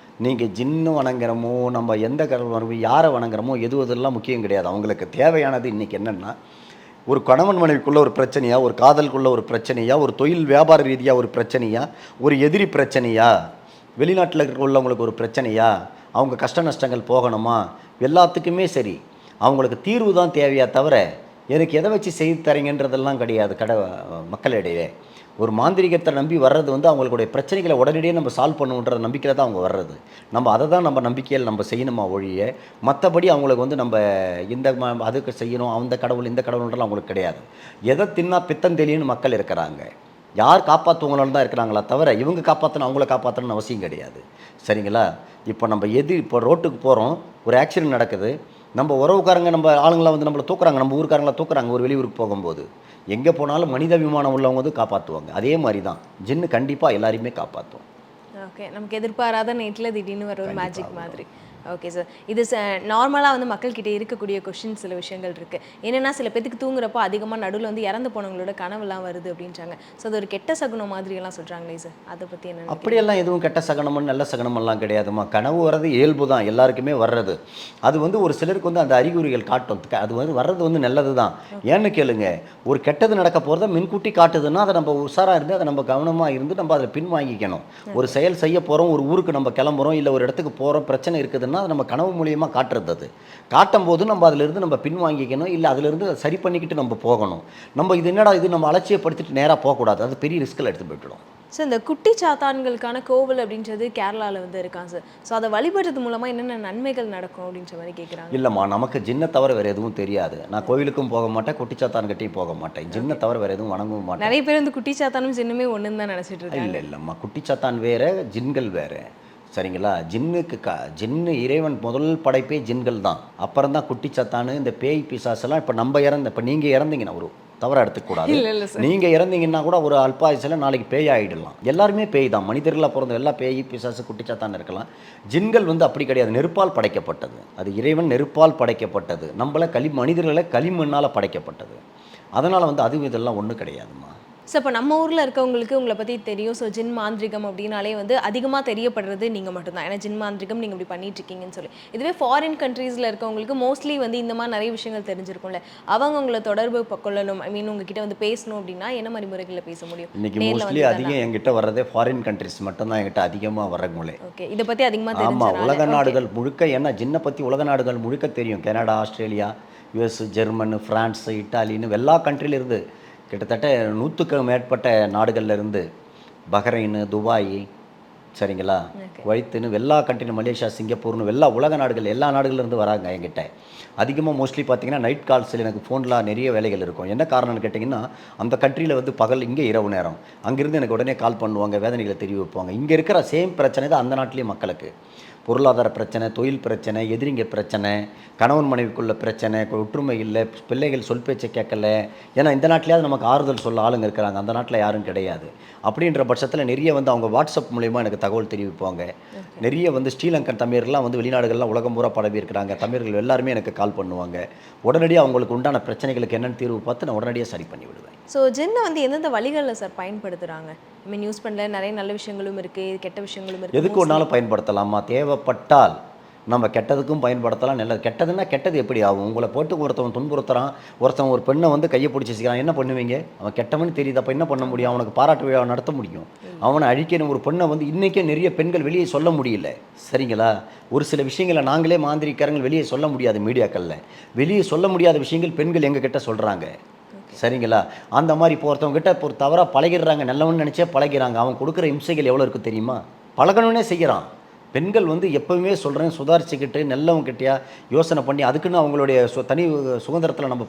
நீங்கள் ஜின்னு வணங்குறமோ, நம்ம எந்த கடவுள் வணங்குறோமோ, யாரை வணங்குறமோ, எதுவதெல்லாம் முக்கியம் கிடையாது. அவங்களுக்கு தேவையானது இன்றைக்கி என்னென்னா, ஒரு கணவன் மனைவிக்குள்ள ஒரு பிரச்சனையா, ஒரு காதலுக்குள்ள ஒரு பிரச்சனையா, ஒரு தொழில் வியாபார ரீதியாக ஒரு பிரச்சனையா, ஒரு எதிரி பிரச்சனையா, வெளிநாட்டில் உள்ளவங்களுக்கு ஒரு பிரச்சனையா, அவங்க கஷ்ட நஷ்டங்கள் போகணுமா, எல்லாத்துக்குமே சரி அவங்களுக்கு தீர்வு தான் தேவையா தவிர எனக்கு எதை வச்சு செய்து தரீங்கன்றதெல்லாம் கிடையாது. மக்களிடையே ஒரு மாந்திரிகத்தை நம்பி வர்றது வந்து அவங்களுடைய பிரச்சனைகளை உடனடியாக நம்ம சால்வ் பண்ணுன்ற நம்பிக்கையில் தான் அவங்க வர்றது. நம்ம அதை தான் நம்ம நம்பிக்கையில் நம்ம செய்யணுமா ஒழிய மற்றபடி அவங்களுக்கு வந்து நம்ம அதுக்கு செய்யணும், அந்த கடவுள் இந்த கடவுள்ன்றலாம் அவங்களுக்கு கிடையாது. எதை தின்னா பித்தம் தெளின்னு மக்கள் இருக்கிறாங்க. யார் காப்பாற்றுவங்களான்னு தான் இருக்கிறாங்களா தவிர இவங்க காப்பாற்றணும் அவங்கள காப்பாற்றணும்னு அவசியம் கிடையாது. சரிங்களா, இப்போ ரோட்டுக்கு போகிறோம், ஒரு ஆக்சிடென்ட் நடக்குது, நம்ம உறவுக்காரங்க நம்ம ஆளுங்களாம் வந்து நம்மளை தூக்குறாங்க, நம்ம ஊருக்காரங்களாம் தூக்குறாங்க. ஒரு வெளியூருக்கு போகும்போது எங்கே போனாலும் மனிதாபிமானம் உள்ளவங்க வந்து காப்பாற்றுவாங்க. அதே மாதிரி தான் ஜின்னு கண்டிப்பாக எல்லாரையுமே காப்பாற்றும். ஓகே, நமக்கு எதிர்பாராத நேரத்தில் திடீர்னு வர ஒரு மேஜிக் மாதிரி. ஓகே சார், இது நார்மலாக வந்து மக்கள்கிட்ட இருக்கக்கூடிய கொஷின் சில விஷயங்கள் இருக்குது. என்னென்னா சில பேருக்கு தூங்குறப்போ அதிகமாக நடுவில் வந்து இறந்து போனவங்களோட கனவுலாம் வருது அப்படின்றாங்க. ஸோ அது ஒரு கெட்ட சகுனம் மாதிரியெல்லாம் சொல்கிறாங்களே சார், அதை பற்றி என்ன? அப்படியெல்லாம் எதுவும் கெட்ட சகனமும் நல்ல சகனமெல்லாம் கிடையாதுமா. கனவு வர்றது இயல்பு தான், எல்லாருக்குமே வர்றது. அது வந்து ஒரு சிலருக்கு வந்து அந்த அறிகுறிகள் காட்டும். அது வந்து வர்றது வந்து நல்லது தான். ஏன்னு கேளுங்க, ஒரு கெட்டது நடக்க போகிறத முன்கூட்டி காட்டுதுன்னா அதை நம்ம உஷாராக இருந்து அதை நம்ம கவனமாக இருந்து நம்ம அதை பின்வாங்கிக்கணும். ஒரு செயல் செய்ய போகிறோம், ஒரு ஊருக்கு நம்ம கிளம்புறோம், இல்லை ஒரு இடத்துக்கு போகிறோம், பிரச்சனை இருக்குதுன்னா அது நம்ம கனவு மூலியமாக காட்டுறது. அது காட்டும் போது நம்ம அதிலிருந்து நம்ம பின்வாங்கிக்கணும், இல்லை அதிலிருந்து சரி பண்ணிக்கிட்டு நம்ம போகணும். நம்ம இது என்னடா இது நம்ம அலட்சியப்படுத்திட்டு நேராக போகக்கூடாது, அது பெரிய ரிஸ்கில் எடுத்து போய்ட்டுடும். ஸோ இந்த குட்டி சாத்தான்களுக்கான கோவில் அப்படின்றது கேரளாவில் வந்து இருக்கான் சார். ஸோ அதை வழிபடுறது மூலமாக என்னென்ன நன்மைகள் நடக்கும் அப்படின்ற மாதிரி கேட்குறாங்க. இல்லைம்மா, நமக்கு ஜின்னை தவிர வேறு எதுவும் தெரியாது. நான் கோவிலுக்கும் போக மாட்டேன், குட்டி சாத்தான்கிட்டையும் போக மாட்டேன். ஜின்னை தவிர வேறு எதுவும் வணங்கவும் மாட்டேன். நிறைய பேர் வந்து குட்டி சாத்தானும் ஜின்னுமே ஒன்றுன்னு தான் நினச்சிட்டு இருக்காங்க. இல்லைம்மா, குட்டி சாத்தான் வேறு, ஜின்கள் வேறு. சரிங்களா, ஜின்னு இறைவன் முதல் படைப்பே ஜின்கள் தான். அப்புறம் தான் குட்டி சாத்தானு இந்த பேய் பிசாசெல்லாம். இப்போ நீங்கள் இறந்தீங்கன்னா ஒரு தவறாக எடுத்துக்கூடாது. நீங்கள் இறந்தீங்கன்னா கூட ஒரு அல்பாயுசில் நாளைக்கு பேய் ஆகிடலாம். எல்லாருமே பேய் தான், மனிதர்களாக பிறந்த எல்லாம் பேய் பிசாசு குட்டிச்சாத்தான் இருக்கலாம். ஜின்கள் வந்து அப்படி கிடையாது, நெருப்பால் படைக்கப்பட்டது. அது இறைவன் நெருப்பால் படைக்கப்பட்டது. நம்மளை மனிதர்களை களிமண்ணால் படைக்கப்பட்டது. அதனால் வந்து அது இதெல்லாம் ஒன்றும் கிடையாதுமா. ஸோ இப்போ நம்ம ஊரில் இருக்கவங்களுக்கு உங்களை பற்றி தெரியும். ஸோ ஜின் மாந்திரிகம் அப்படின்னாலே வந்து அதிகமாக தெரியப்படுறது நீங்கள் மட்டும்தான். ஏன்னா ஜின் மாந்திரிகம் நீங்கள் இப்படி பண்ணிட்டு இருக்கீங்கன்னு சொல்லி. இதுவே ஃபாரின் கண்ட்ரீஸில் இருக்கவங்களுக்கு மோஸ்ட்லி வந்து இந்த மாதிரி நிறைய விஷயங்கள் தெரிஞ்சிருக்கும்ல. அவங்க உங்களை தொடர்பு கொள்ளணும், ஐ மீன் உங்ககிட்ட வந்து பேசணும் அப்படின்னா என்ன மாதிரி முறைகளில் பேச முடியும்? இன்னைக்கு மோஸ்ட்லி அதிகம் என்கிட்ட வர்றதே ஃபாரின் கண்ட்ரிஸ் மட்டும்தான் என்கிட்ட அதிகமாக வர்றவங்களே. ஓகே, இதை பற்றி அதிகமாக தெரியும். ஆமாம், உலக நாடுகள் முழுக்க, ஏன்னா ஜின்னை பற்றி உலக நாடுகள் முழுக்க தெரியும். Canada, Australia, US, German, France, இட்டாலின்னு எல்லா கண்ட்ரியிலிருந்து கிட்டத்தட்ட 100க்கும் மேற்பட்ட நாடுகள்லேருந்து, பஹ்ரைனு, துபாய், சரிங்களா, குவைத்துன்னு எல்லா கண்ட்ரியும், மலேசியா, சிங்கப்பூர்னு எல்லா உலக நாடுகள் எல்லா நாடுகள்லேருந்து வராங்க என்கிட்ட. அதிகமாக மோஸ்ட்லி பார்த்தீங்கன்னா நைட் கால்ஸில் எனக்கு ஃபோனில் நிறைய வேலைகள் இருக்கும். என்ன காரணம்னு கேட்டிங்கன்னா, அந்த கண்ட்ரியில் வந்து பகல், இங்கே இரவு நேரம். அங்கேருந்து எனக்கு உடனே கால் பண்ணுவாங்க, வேதனைகளை தெரிவிப்பாங்க. இங்கே இருக்கிற சேம் பிரச்சனை தான் அந்த நாட்டிலேயே மக்களுக்கு. பொருளாதார பிரச்சனை, தொழில் பிரச்சனை, எதிரிங்க பிரச்சனை, கணவன் மனைவிக்குள்ள பிரச்சனை, ஒற்றுமை இல்லை, பிள்ளைகள் சொல் பேச்சை கேட்கல. ஏன்னா இந்த நாட்டிலேயாவது நமக்கு ஆறுதல் சொல்ல ஆளுங்க இருக்கிறாங்க, அந்த நாட்டில் யாரும் கிடையாது. அப்படின்ற பட்சத்தில் நிறைய வந்து அவங்க வாட்ஸ்அப் மூலயமா எனக்கு தகவல் தெரிவிப்பாங்க. நிறைய வந்து ஸ்ரீலங்கன் தமிழர்லாம் வந்து வெளிநாடுகள்லாம் உலகம் பூரா பரவி இருக்கிறாங்க. தமிழர்கள் எல்லாருமே எனக்கு கால் பண்ணுவாங்க. உடனடியாக அவங்களுக்கு உண்டான பிரச்சனைகளுக்கு என்னென்னு தீர்வு பார்த்து நான் உடனடியாக சரி பண்ணி விடுவேன். ஸோ ஜின்னை வந்து எந்தெந்த வழிகளில் சார் பயன்படுத்துகிறாங்க? ஐ மீன் யூஸ் பண்ணல நிறைய நல்ல விஷயங்களும் இருக்குது, கெட்ட விஷயங்களும் இருக்குது. எதுக்கு ஒன்றாலும் பயன்படுத்தலாமா? தேவைப்பட்டால் நம்ம கெட்டதுக்கும் பயன்படுத்தலாம், நல்லது. கெட்டதுன்னா கெட்டது எப்படி ஆகும்? உங்களை போட்டு ஒருத்தவன் துன்புறுத்துறான், ஒருத்தன் ஒரு பெண்ணை வந்து கையை பிடிச்சி வச்சுக்கிறான், என்ன பண்ணுவீங்க? அவன் கெட்டவன் தெரியுது, அப்போ என்ன பண்ண முடியும்? அவனுக்கு பாராட்டு விழா நடத்த முடியும். அவனை அழிக்கணும். ஒரு பெண்ணை வந்து இன்றைக்கே நிறைய பெண்கள் வெளியே சொல்ல முடியல, சரிங்களா? ஒரு சில விஷயங்களை நாங்களே மாந்திரிக்காரங்கள் வெளியே சொல்ல முடியாது மீடியாக்களில். வெளியே சொல்ல முடியாத விஷயங்கள் பெண்கள் எங்ககிட்ட சொல்கிறாங்க, சரிங்களா? அந்த மாதிரி இப்போ ஒருத்தவங்ககிட்ட இப்போ ஒரு தவறாக பழகிடுறாங்க, நல்லவன்னு நினச்சே பழகிறாங்க. அவன் கொடுக்குற இம்சைகள் எவ்வளோ இருக்குது தெரியுமா? பழகணுன்னே செய்கிறான். பெண்கள் வந்து எப்போவுமே சொல்கிறேன், சுதாரிச்சுக்கிட்டு நல்லவங்ககிட்டயா யோசனை பண்ணி, அதுக்குன்னு அவங்களுடைய தனி சுதந்திரத்தில் நம்ம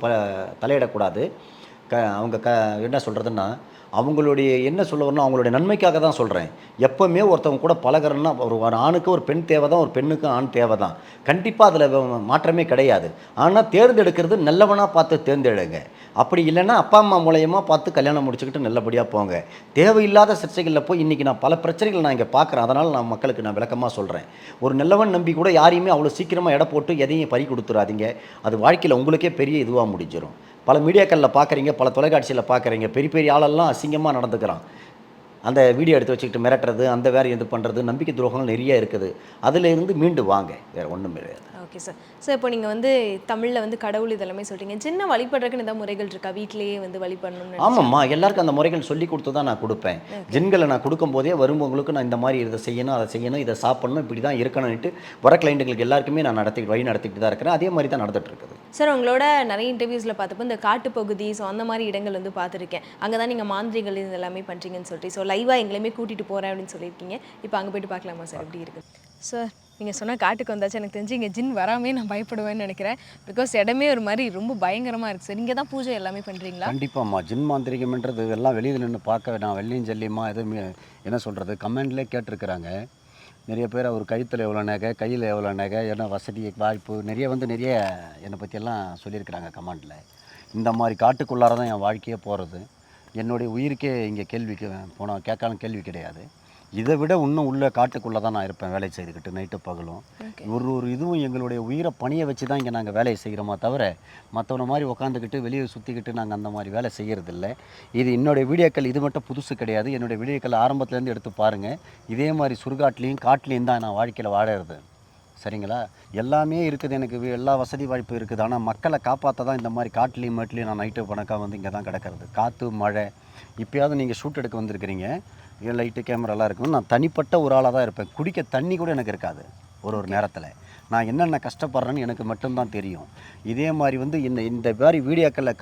தலையிடக்கூடாது. அவங்க என்ன சொல்கிறதுன்னா, அவங்களுடைய என்ன சொல்ல வரணும், அவங்களுடைய நன்மைக்காக தான் சொல்கிறேன். எப்போவுமே ஒருத்தவங்க கூட பழகிறன்னா ஒரு ஆணுக்கு ஒரு பெண் தேவை தான், ஒரு பெண்ணுக்கு ஆண் தேவை தான். கண்டிப்பாக அதில் மாற்றமே கிடையாது. ஆனால் தேர்ந்தெடுக்கிறது நல்லவனாக பார்த்து தேர்ந்தெடுங்க. அப்படி இல்லைன்னா அப்பா அம்மா மூலயமா பார்த்து கல்யாணம் முடிச்சுக்கிட்டு நல்லபடியாக போங்க. தேவையில்லாத சர்ச்சைகளில் போய் இன்றைக்கி நான் பல பிரச்சனைகள் நான் இங்கே பார்க்குறேன். அதனால் நான் மக்களுக்கு நான் விளக்கமாக சொல்கிறேன். ஒரு நல்லவன் நம்பி கூட யாரையுமே அவ்வளோ சீக்கிரமாக எடை போட்டு எதையும் பறி கொடுத்துடாதீங்க. அது வாழ்க்கையில் உங்களுக்கே பெரிய இதுவாக முடிஞ்சிடும். பல மீடியாக்களில் பார்க்குறீங்க, பல தொலைக்காட்சியில் பார்க்குறீங்க, பெரிய பெரிய ஆளெல்லாம் அசிங்கமாக நடந்துக்கிறான். அந்த வீடியோ எடுத்து வச்சுக்கிட்டு மிரட்டுறது, அந்த வேறு இது பண்ணுறது, நம்பிக்கை துரோகங்கள் நிறைய இருக்குது. அதிலிருந்து மீண்டு வாங்க, வேறு ஒன்றும் கிடையாது. Okay sir. சார் இப்போ நீங்கள் வந்து தமிழில் வந்து கடவுள் இதெல்லாமே சொல்கிறீங்க. சின்ன வழிபடுறதுக்குன்னு ஏதாவது முறைகள் இருக்கா? வீட்டிலேயே வந்து வழிபடணும்னு? ஆமாம்மா, எல்லாருக்கும் அந்த முறைகள் சொல்லி கொடுத்து தான் நான் கொடுப்பேன். ஜின்களை நான் கொடுக்கும்போதே வரும்பவங்களுக்கு நான் இந்த மாதிரி இதை செய்யணும், அதை செய்யணும், இதை சாப்பிடணும், இப்படி தான் இருக்கணும்னுட்டு வர கிளைண்ட்டுகளுக்கு எல்லாருக்குமே நான் வழி நடத்திக்கிட்டு தான் இருக்கிறேன். அதே மாதிரி தான் நடந்துட்டு இருக்குது. சார், உங்களோட நிறைய இன்டர்வியூஸில் பார்த்தப்போ இந்த காட்டுப்பகுதி, ஸோ அந்த மாதிரி இடங்கள் வந்து பார்த்துருக்கேன். அங்கே தான் நீங்கள் மாந்திரிகள் இது எல்லாமே பண்ணுறீங்கன்னு சொல்லிட்டு, ஸோ லைவாக எங்களையுமே கூட்டிகிட்டு போகிறேன் அப்படின்னு சொல்லியிருக்கீங்க. இப்போ அங்கே போய்ட்டு பார்க்கலாமா சார், எப்படி இருக்குது? சார், நீங்கள் சொன்னால் காட்டுக்கு வந்தாச்சு, எனக்கு தெரிஞ்சு இங்கே ஜின் வராமே நான் பயப்படுவேன்னு நினைக்கிறேன். பிகாஸ் இடமே ஒரு மாதிரி ரொம்ப பயங்கரமாக இருக்குது சார். இங்கே தான் பூஜை எல்லாமே பண்ணுறீங்களா? கண்டிப்பாம்மா. ஜின் மாந்திரிகம்ன்றது எல்லாம் வெளியில் நின்று பார்க்க நான் வெள்ளியும் ஜல்லியமா எதுவும் என்ன சொல்கிறது, கமெண்ட்லேயே கேட்டிருக்கிறாங்க நிறைய பேர். அவர் கழுத்தில் எவ்வளோ நகை, கையில் எவ்வளோ நகை, என்ன வசதி வாய்ப்பு நிறைய நிறைய என்னை பற்றியெல்லாம் சொல்லியிருக்கிறாங்க கமெண்டில். இந்த மாதிரி காட்டுக்குள்ளார தான் என் வாழ்க்கையே போகிறது. என்னுடைய உயிருக்கே இங்கே போனால் கேட்காலும் கேள்வி கிடையாது. இதை விட இன்னும் உள்ள காட்டுக்குள்ளே தான் நான் இருப்பேன், வேலை செய்துக்கிட்டு நைட்டு பகலும். ஒரு இதுவும் எங்களுடைய உயிரை பணியை வச்சு தான் இங்கே நாங்கள் வேலையை செய்கிறோமா தவிர மற்றவனை மாதிரி உட்காந்துக்கிட்டு வெளியே சுற்றிக்கிட்டு நாங்கள் அந்த மாதிரி வேலை செய்கிறதில்ல. இது என்னுடைய வீடியோக்கள், இது மட்டும் புதுசு கிடையாது. என்னுடைய வீடியோக்கள் ஆரம்பத்துலேருந்து எடுத்து பாருங்கள். இதே மாதிரி சுடுகாட்லேயும் காட்டிலையும் தான் நான் வாழ்க்கையில் வாழறது, சரிங்களா? எல்லாமே இருக்குது, எனக்கு எல்லா வசதி வாய்ப்பு இருக்குது. ஆனால் மக்களை காப்பாற்ற தான் இந்த மாதிரி காட்டிலையும் மேட்லேயும் நான் நைட்டு பணக்காக இங்கே தான் கிடக்கிறது. காற்று மழை. இப்போயாவது நீங்கள் ஷூட் எடுக்க வந்திருக்கிறீங்க, லைட்டு கேமராலாம் இருக்கணும். நான் தனிப்பட்ட ஒரு ஆளாக தான் இருப்பேன். குடிக்க தண்ணி கூட எனக்கு இருக்காது. ஒரு நேரத்தில் நான் என்னென்ன கஷ்டப்படுறேன்னு எனக்கு மட்டும்தான் தெரியும். இதே மாதிரி இந்த மாதிரி வீடியோக்களில்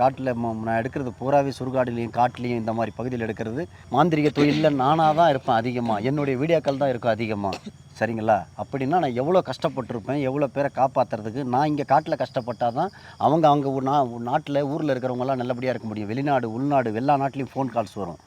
காட்டில் நான் எடுக்கிறது பூராவே சுடுகாடுலேயும் காட்டிலையும் இந்த மாதிரி பகுதியில் எடுக்கிறது மாந்திரிக தொழிலில் நானாக தான் இருப்பேன் அதிகமாக. என்னுடைய வீடியோக்கள் தான் இருக்கும் அதிகமாக, சரிங்களா? அப்படின்னா நான் எவ்வளோ கஷ்டப்பட்டிருப்பேன், எவ்வளோ பேரை காப்பாற்றுறதுக்கு. நான் இங்கே காட்டில் கஷ்டப்பட்டால் தான் அவங்க நாட்டில் ஊரில் இருக்கிறவங்களாம் நல்லபடியாக இருக்க முடியும். வெளிநாடு உள்நாடு எல்லா நாட்டிலையும் ஃபோன் கால்ஸ் வரும்.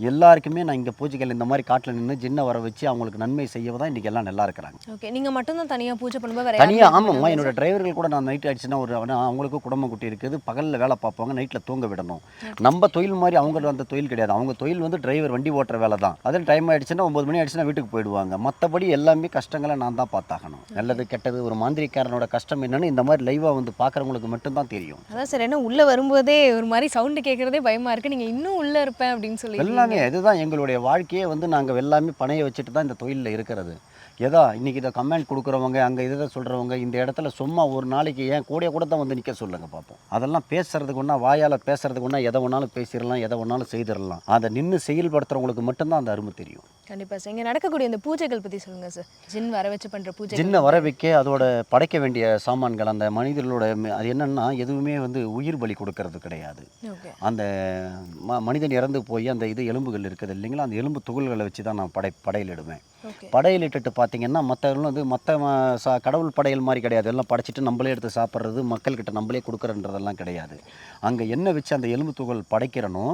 எல்லாருக்குமே நான் இங்கே பூஜைகள் இந்த மாதிரி காட்டில் நின்று ஜின்னை வர வச்சு அவங்களுக்கு நன்மை செய்யவும் தான் இன்றைக்கி எல்லாம் நல்லா இருக்கிறாங்க. ஓகே, நீங்கள் மட்டும்தான் தனியாக பூஜை பண்ணும்போது தனியாக? ஆமாம்மா, என்னோட டிரைவர்கள் கூட நான் நைட்டு ஆகிடுச்சுன்னா அவங்களுக்கு குடும்பம் குட்டி இருக்குது, பகலில் வேலை பார்ப்பாங்க, நைட்டில் தூங்க விடணும். நம்ம தொழில் மாதிரி அவங்க அந்த தொழில் கிடையாது. அவங்க தொழில் டிரைவர், வண்டி ஓட்டுற வேலை தான். அதில் டைம் ஆகிடுச்சுன்னா 9 மணி ஆகிடுச்சுன்னா வீட்டுக்கு போயிடுவாங்க. மற்றபடி எல்லாமே கஷ்டங்களை நான் தான் பார்த்தாகணும். நல்லது கெட்டது ஒரு மாந்திரிக்காரனோட கஷ்டம் என்னன்னு இந்த மாதிரி லைவாக பார்க்குறவங்களுக்கு மட்டும்தான் தெரியும். அதான் சார், என்ன உள்ளே வரும்போதே ஒரு மாதிரி சவுண்டு கேட்குறதே பயமாக இருக்குது. நீங்கள் இன்னும் உள்ளே இருப்பேன் அப்படின்னு சொல்லி இதுதான் எங்களுடைய வாழ்க்கையே நாங்கள் எல்லாமே பணையை வச்சுட்டு தான் இந்த தொழிலில் இருக்கிறது. ஏதோ இன்றைக்கி இதை கமெண்ட் கொடுக்குறவங்க, அங்கே இதை சொல்கிறவங்க, இந்த இடத்துல சும்மா ஒரு நாளைக்கு ஏன் கூட தான் நிற்க சொல்லுங்கள் பார்ப்போம். அதெல்லாம் பேசுறதுக்கு ஒன்றா, வாயால் பேசுறதுக்கு ஒன்றா, எதை ஒன்றாலும் பேசிடலாம், எதை ஒன்றாலும் செய்திடலாம். அதை நின்று செயல்படுத்துகிறவங்களுக்கு மட்டும்தான் அந்த அருமை தெரியும். கண்டிப்பாக சார். இங்கே நடக்கக்கூடிய இந்த பூஜைகள் பற்றி சொல்லுங்கள் சார். ஜின் வர வச்சு பண்ணுற பூஜை, ஜின்னை வர வைக்க அதோட படைக்க வேண்டிய சாமான்கள், அந்த மனிதர்களோட அது என்னென்னா எதுவுமே உயிர் பலி கொடுக்கறது கிடையாது. அந்த மனிதன் இறந்து போய் அந்த எலும்புகள் இருக்குது இல்லைங்களா, அந்த எலும்பு துகள்களை வச்சு தான் நான் படையலிடுவேன். படையலிட்டு பார்த்தீங்கன்னா மற்ற கடவுள் படையல் மாதிரி கிடையாது. எல்லாம் படைச்சிட்டு நம்மளே எடுத்து சாப்பிட்றது, மக்கள்கிட்ட நம்மளே கொடுக்குறன்றதெல்லாம் கிடையாது. அங்கே என்ன வச்சு அந்த எலும்பு துகள் படைக்கிறனோ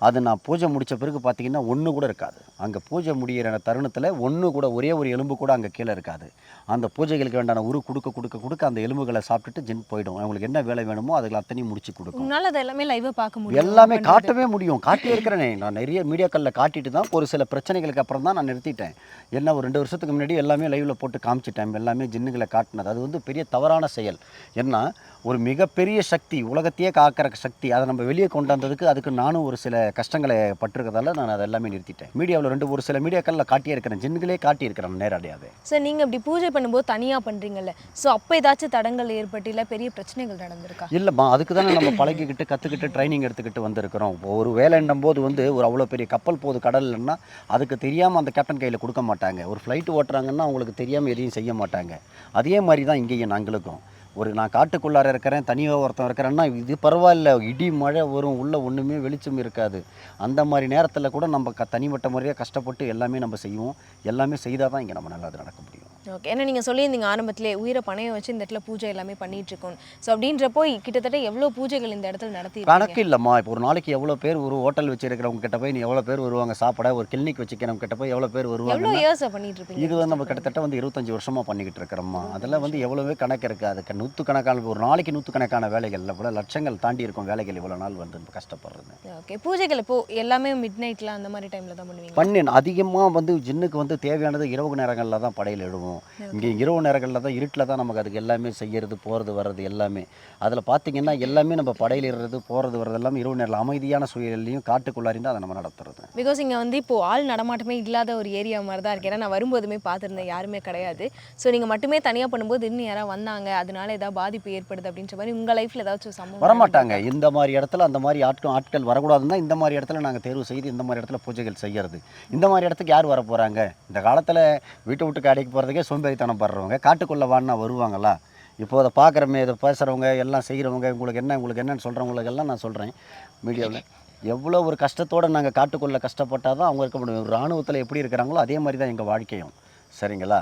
அது நான் பூஜை முடித்த பிறகு பார்த்தீங்கன்னா ஒன்று கூட இருக்காது. அங்கே பூஜை முடிகிற தருணத்தில் ஒன்று கூட, ஒரே ஒரு எலும்பு கூட அங்கே கீழே இருக்காது. அந்த பூஜைகளுக்கு வேண்டான கொடுக்க அந்த எலும்புகளை சாப்பிட்டுட்டு ஜின் போயிடும். அவங்களுக்கு என்ன வேலை வேணுமோ அதுக்கு அத்தனையும் முடிச்சு கொடுக்கும். எல்லாமே லைவாக பார்க்க முடியும், எல்லாமே காட்டவே முடியும். காட்டி இருக்கிறேனே நான் நிறைய மீடியாக்களில் காட்டிட்டு தான் ஒரு சில பிரச்சனைகளுக்கு அப்புறம் தான் நான் நிறுத்திட்டேன். என்ன ஒரு 2 வருஷத்துக்கு முன்னாடி எல்லாமே லைவில் போட்டு காமிச்சிட்டேன், எல்லாமே ஜின்னுகளை காட்டினது. அது வந்து பெரிய தவறான செயல். ஏன்னா ஒரு மிகப்பெரிய சக்தி, உலகத்தையே காக்கிற சக்தி, அதை நம்ம வெளியே கொண்டாந்ததுக்கு அதுக்கு நானும் ஒரு சில கஷ்டங்களை பட்டிருக்கிறதால நான் அதை எல்லாமே நிறுத்திட்டேன். மீடியாவில் ஒரு சில மீடியாக்களில் காட்டியே இருக்கிறேன், ஜின்னுகளே காட்டியிருக்கிறேன் நேரடியாகவே. சார் நீங்கள் இப்படி பூஜை பண்ணும்போது தனியாக பண்ணுறீங்கல்ல, ஸோ அப்போ ஏதாச்சும் தடங்கள் ஏற்பட்டு இல்லை பெரிய பிரச்சனைகள் நடந்திருக்கா? இல்லைம்மா, அதுக்கு தானே நம்ம பழகிக்கிட்டு கற்றுக்கிட்டு ட்ரைனிங் எடுத்துக்கிட்டு வந்திருக்கிறோம். ஒரு வேலைன்னும் போது வந்து ஒரு அவ்வளோ பெரிய கப்பல் போகுது கடல்லன்னா அதுக்கு தெரியாமல் அந்த கேப்டன் கையில் கொடுக்க மாட்டாங்க. ஒரு ஃப்ளைட் ஓட்டுறாங்கன்னா அவங்களுக்கு தெரியாமல் எதையும் செய்ய மாட்டாங்க. அதே மாதிரி தான் இங்கேயும் நாங்களுக்கும். நான் காட்டுக்குள்ளார இருக்கிறேன், தனியாக ஒருத்தன் இருக்கிறேன்னா இது பரவாயில்ல, இடி மழை வரும், உள்ளே ஒன்றுமே வெளிச்சம் இருக்காது. அந்த மாதிரி நேரத்தில் கூட நம்ம தனிப்பட்ட முறையாக கஷ்டப்பட்டு எல்லாமே நம்ம செய்வோம். எல்லாமே செய்தால் தான் இங்கே நம்ம நல்லா அது நடக்க முடியும். ஓகே, ஏன்னா நீங்கள் சொல்லியிருந்தீங்க ஆரம்பத்திலே உயிரை பணையம் வச்சு இந்த இடத்துல பூஜை எல்லாமே பண்ணிட்டு இருக்கோம். ஸோ அப்படின்றப்போ கிட்டத்தட்ட எவ்வளோ பூஜைகள் இந்த இடத்துல நடத்தி கணக்கு இல்லைம்மா. இப்போ ஒரு நாளைக்கு எவ்வளோ பேர் ஒரு ஹோட்டல் வச்சிருக்கிறவங்க கிட்ட போய் நீ எவ்வளோ பேர் வருவாங்க சாப்பிட, ஒரு கிளினிக் வச்சுக்கிறவங்க கிட்ட போய் எவ்வளோ பேர் வருவாங்க. எவ்வளோ இயர்ஸாக பண்ணிட்டு இருப்பீங்க? இது வந்து நம்ம கிட்டத்தட்ட வந்து 25 வருஷமாக பண்ணிக்கிட்டு இருக்கிறோம்மா. அதெல்லாம் வந்து எவ்வளோவே கணக்கு இருக்குது. அதுக்கு நூற்றுக்கணக்கான, ஒரு நாளைக்கு நூற்றுக்கணக்கான வேலைகள், இவ்வளோ லட்சங்கள் தாண்டி இருக்கும் வேலைகள் இவ்வளோ நாள் வந்து கஷ்டப்படுறது. ஓகே, பூஜைகள் இப்போ எல்லாமே மிட் நைட்டில் அந்த மாதிரி டைமில் தான் பண்ணுவீங்க? பண்ணேன். அதிகமாக வந்து ஜின்னுக்கு வந்து தேவையானது இரவு நேரங்களில் தான் படையில் இடுவோம். இங்கே இரவு நேரங்களில் தான், இருட்டில் தான் நமக்கு அதுக்கு எல்லாமே செய்கிறது, போகிறது வர்றது எல்லாமே. அதில் பார்த்தீங்கன்னா எல்லாமே நம்ம படையில் இடுறது, போகிறது வர்றது எல்லாமே இரவு நேரம் அமைதியான சூழலையும் காட்டுக்குள்ளாரியும் தான் அதை நம்ம நடத்துறது. பிகாஸ் இங்கே வந்து இப்போது ஆள் நடமாட்டமே இல்லாத ஒரு ஏரியா மாதிரி தான் இருக்குது. ஏன்னா நான் வரும்போதுமே பார்த்துருந்தேன், யாருமே கிடையாது. ஸோ நீங்கள் மட்டுமே தனியாக பண்ணும்போது இன்னும் யாராவது வந்தாங்க, அதனால ஏதாவது பாதிப்பு ஏற்படுது அப்படின்ற மாதிரி உங்கள் லைஃப்பில் ஏதாச்சும் சம்பவம்? வரமாட்டாங்க. இந்த மாதிரி இடத்துல அந்த மாதிரி ஆட்கள் வரக்கூடாதுன்னா இந்த மாதிரி இடத்துல நாங்கள் தேர்வு செய்து இந்த மாதிரி இடத்துல பூஜைகள் செய்கிறது. இந்த மாதிரி இடத்துக்கு யார் வர போகிறாங்க? இந்த காலத்தில் வீட்டை விட்டு கடைக்கு போகிறதுக்கே சோம்பேறித்தனம் படுறவங்க காட்டுக்குள்ளே வான்னா வருவாங்களா? இப்போ அதை பார்க்குறமே, இதை பேசுகிறவங்க எல்லாம் செய்கிறவங்க, உங்களுக்கு என்னன்னு சொல்கிறவங்களுக்கெல்லாம் நான் சொல்கிறேன் மீடியாவில், எவ்வளோ ஒரு கஷ்டத்தோடு நாங்கள் காட்டுக்குள்ளே கஷ்டப்பட்டால் தான் அவங்க இருக்க முடியும். இராணுவத்தில் எப்படி இருக்கிறாங்களோ அதே மாதிரி தான் எங்கள் வாழ்க்கையும். சரிங்களா?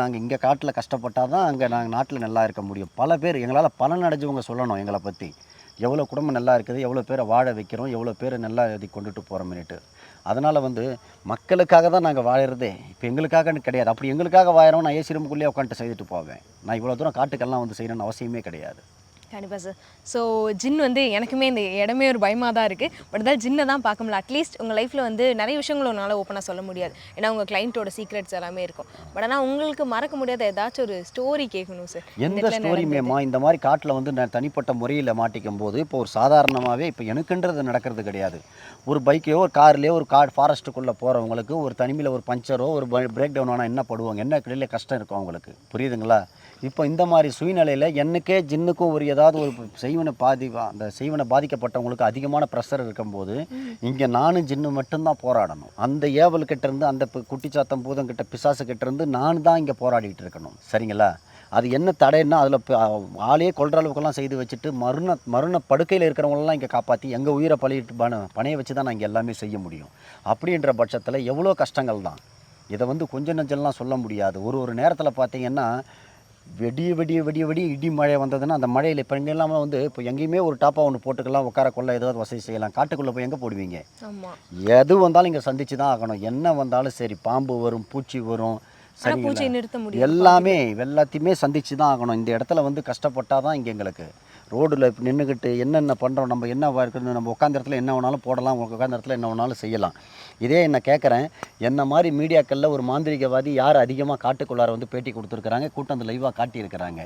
நாங்கள் இங்கே காட்டில் கஷ்டப்பட்டால் தான் அங்கே நாங்கள் நாட்டில் நல்லா இருக்க முடியும். பல பேர் எங்களால் பலன் அடைஞ்சவங்க சொல்லணும் எங்களை பற்றி, எவ்வளோ குடும்பம் நல்லா இருக்குது, எவ்வளோ பேரை வாழ வைக்கிறோம், எவ்வளோ பேரை நல்லா இது கொண்டுட்டு போகிறோம்னுட்டு. அதனால் மக்களுக்காக தான் நாங்கள் வாழறதே. இப்போ எங்களுக்காகன்னு கிடையாது. அப்படி எங்களுக்காக வாழறோம் நான் ஏசி ரூமுக்குள்ளேயே உட்காந்துட்டு செய்துட்டு போவேன். நான் இவ்வளோ தூரம் காட்டுக்கெல்லாம் வந்து செய்யணும்னு அவசியமே கிடையாது. கண்டிப்பாக சார். ஸோ ஜின் வந்து எனக்குமே இந்த இடமே ஒரு பயமாக தான் இருக்குது. பட் அதான் ஜின்னை தான் பார்க்க முடியல. அட்லீஸ்ட் உங்கள் லைஃப்பில் வந்து நிறைய விஷயங்கள் உங்களால் ஓப்பனாக சொல்ல முடியாது, ஏன்னா உங்கள் கிளைண்ட்டோட சீக்ரெட்ஸ் எல்லாமே இருக்கும். பட் ஆனால் உங்களுக்கு மறக்க முடியாத ஏதாச்சும் ஒரு ஸ்டோரி கேட்கணும் சார். எந்த ஸ்டோரியுமேம்மா இந்த மாதிரி காட்டில் வந்து நான் தனிப்பட்ட முறையில் மாட்டிக்கும் போது, இப்போ ஒரு சாதாரணமாகவே இப்போ எனக்குன்றது நடக்கிறது கிடையாது. ஒரு பைக்கையோ ஒரு கார்லேயோ ஒரு ஃபாரஸ்ட்டுக்குள்ளே போகிறவங்களுக்கு ஒரு தனிமையில் ஒரு பஞ்சரோ ஒரு பிரேக் டவுன் ஆனால் என்ன படுவாங்க, என்ன கிடையில கஷ்டம் இருக்கும் அவங்களுக்கு, புரியுதுங்களா? இப்போ இந்த மாதிரி சூழ்நிலையில் எனக்கே ஜின்னுக்கும் ஒரு ஏதாவது ஒரு அந்த செய்வனை பாதிக்கப்பட்டவங்களுக்கு அதிகமான ப்ரெஷர் இருக்கும்போது இங்கே நானும் ஜின்னு மட்டும்தான் போராடணும். அந்த ஏவல்கிட்டேருந்து, அந்த குட்டிச்சாத்தம் பூதங்கிட்ட பிசாசுக்கிட்டேருந்து நான் தான் இங்கே போராடிட்டு இருக்கணும். சரிங்களா? அது என்ன தடைன்னா அதில் ஆளே கொள்கிற அளவுக்குலாம் செய்து வச்சுட்டு மறுண படுக்கையில் இருக்கிறவங்களெல்லாம் இங்கே காப்பாற்றி எங்கள் உயிரை பணைய வச்சு தான் நான் இங்கே எல்லாமே செய்ய முடியும். அப்படின்ற பட்சத்தில் எவ்வளோ கஷ்டங்கள் தான். இதை கொஞ்சம் நெஞ்செல்லாம் சொல்ல முடியாது. ஒரு நேரத்தில் பார்த்தீங்கன்னா வெடிய இடி மழை வந்ததுன்னா அந்த மழையில் இப்போ இங்கே இல்லாமல் இப்போ எங்கேயுமே ஒரு டாப்பாக ஒன்று போட்டுக்கலாம், உட்கார கொள்ள ஏதாவது வசதி செய்யலாம். காட்டுக்குள்ளே போய் எங்கே போடுவீங்க? எது வந்தாலும் இங்கே சந்திச்சு தான் ஆகணும். என்ன வந்தாலும் சரி, பாம்பு வரும், பூச்சி வரும், எல்லாத்தையுமே சந்திச்சு தான் ஆகணும். இந்த இடத்துல கஷ்டப்பட்டால் தான் இங்கே எங்களுக்கு ரோடில் நின்றுக்கிட்டு என்னென்ன பண்ணுறோம், நம்ம என்ன இருக்குன்னு, நம்ம உட்காந்த இடத்துல என்ன வேணாலும் போடலாம், உட்காந்த இடத்துல என்ன வேணாலும் செய்யலாம். இதே என்ன கேட்குறேன், என்ன மாதிரி மீடியாக்களில் ஒரு மாந்திரிகவாதி யார் அதிகமாக காட்டுக்குள்ளார பேட்டி கொடுத்துருக்குறாங்க, கூட்டம் லைவாக காட்டியிருக்கிறாங்க,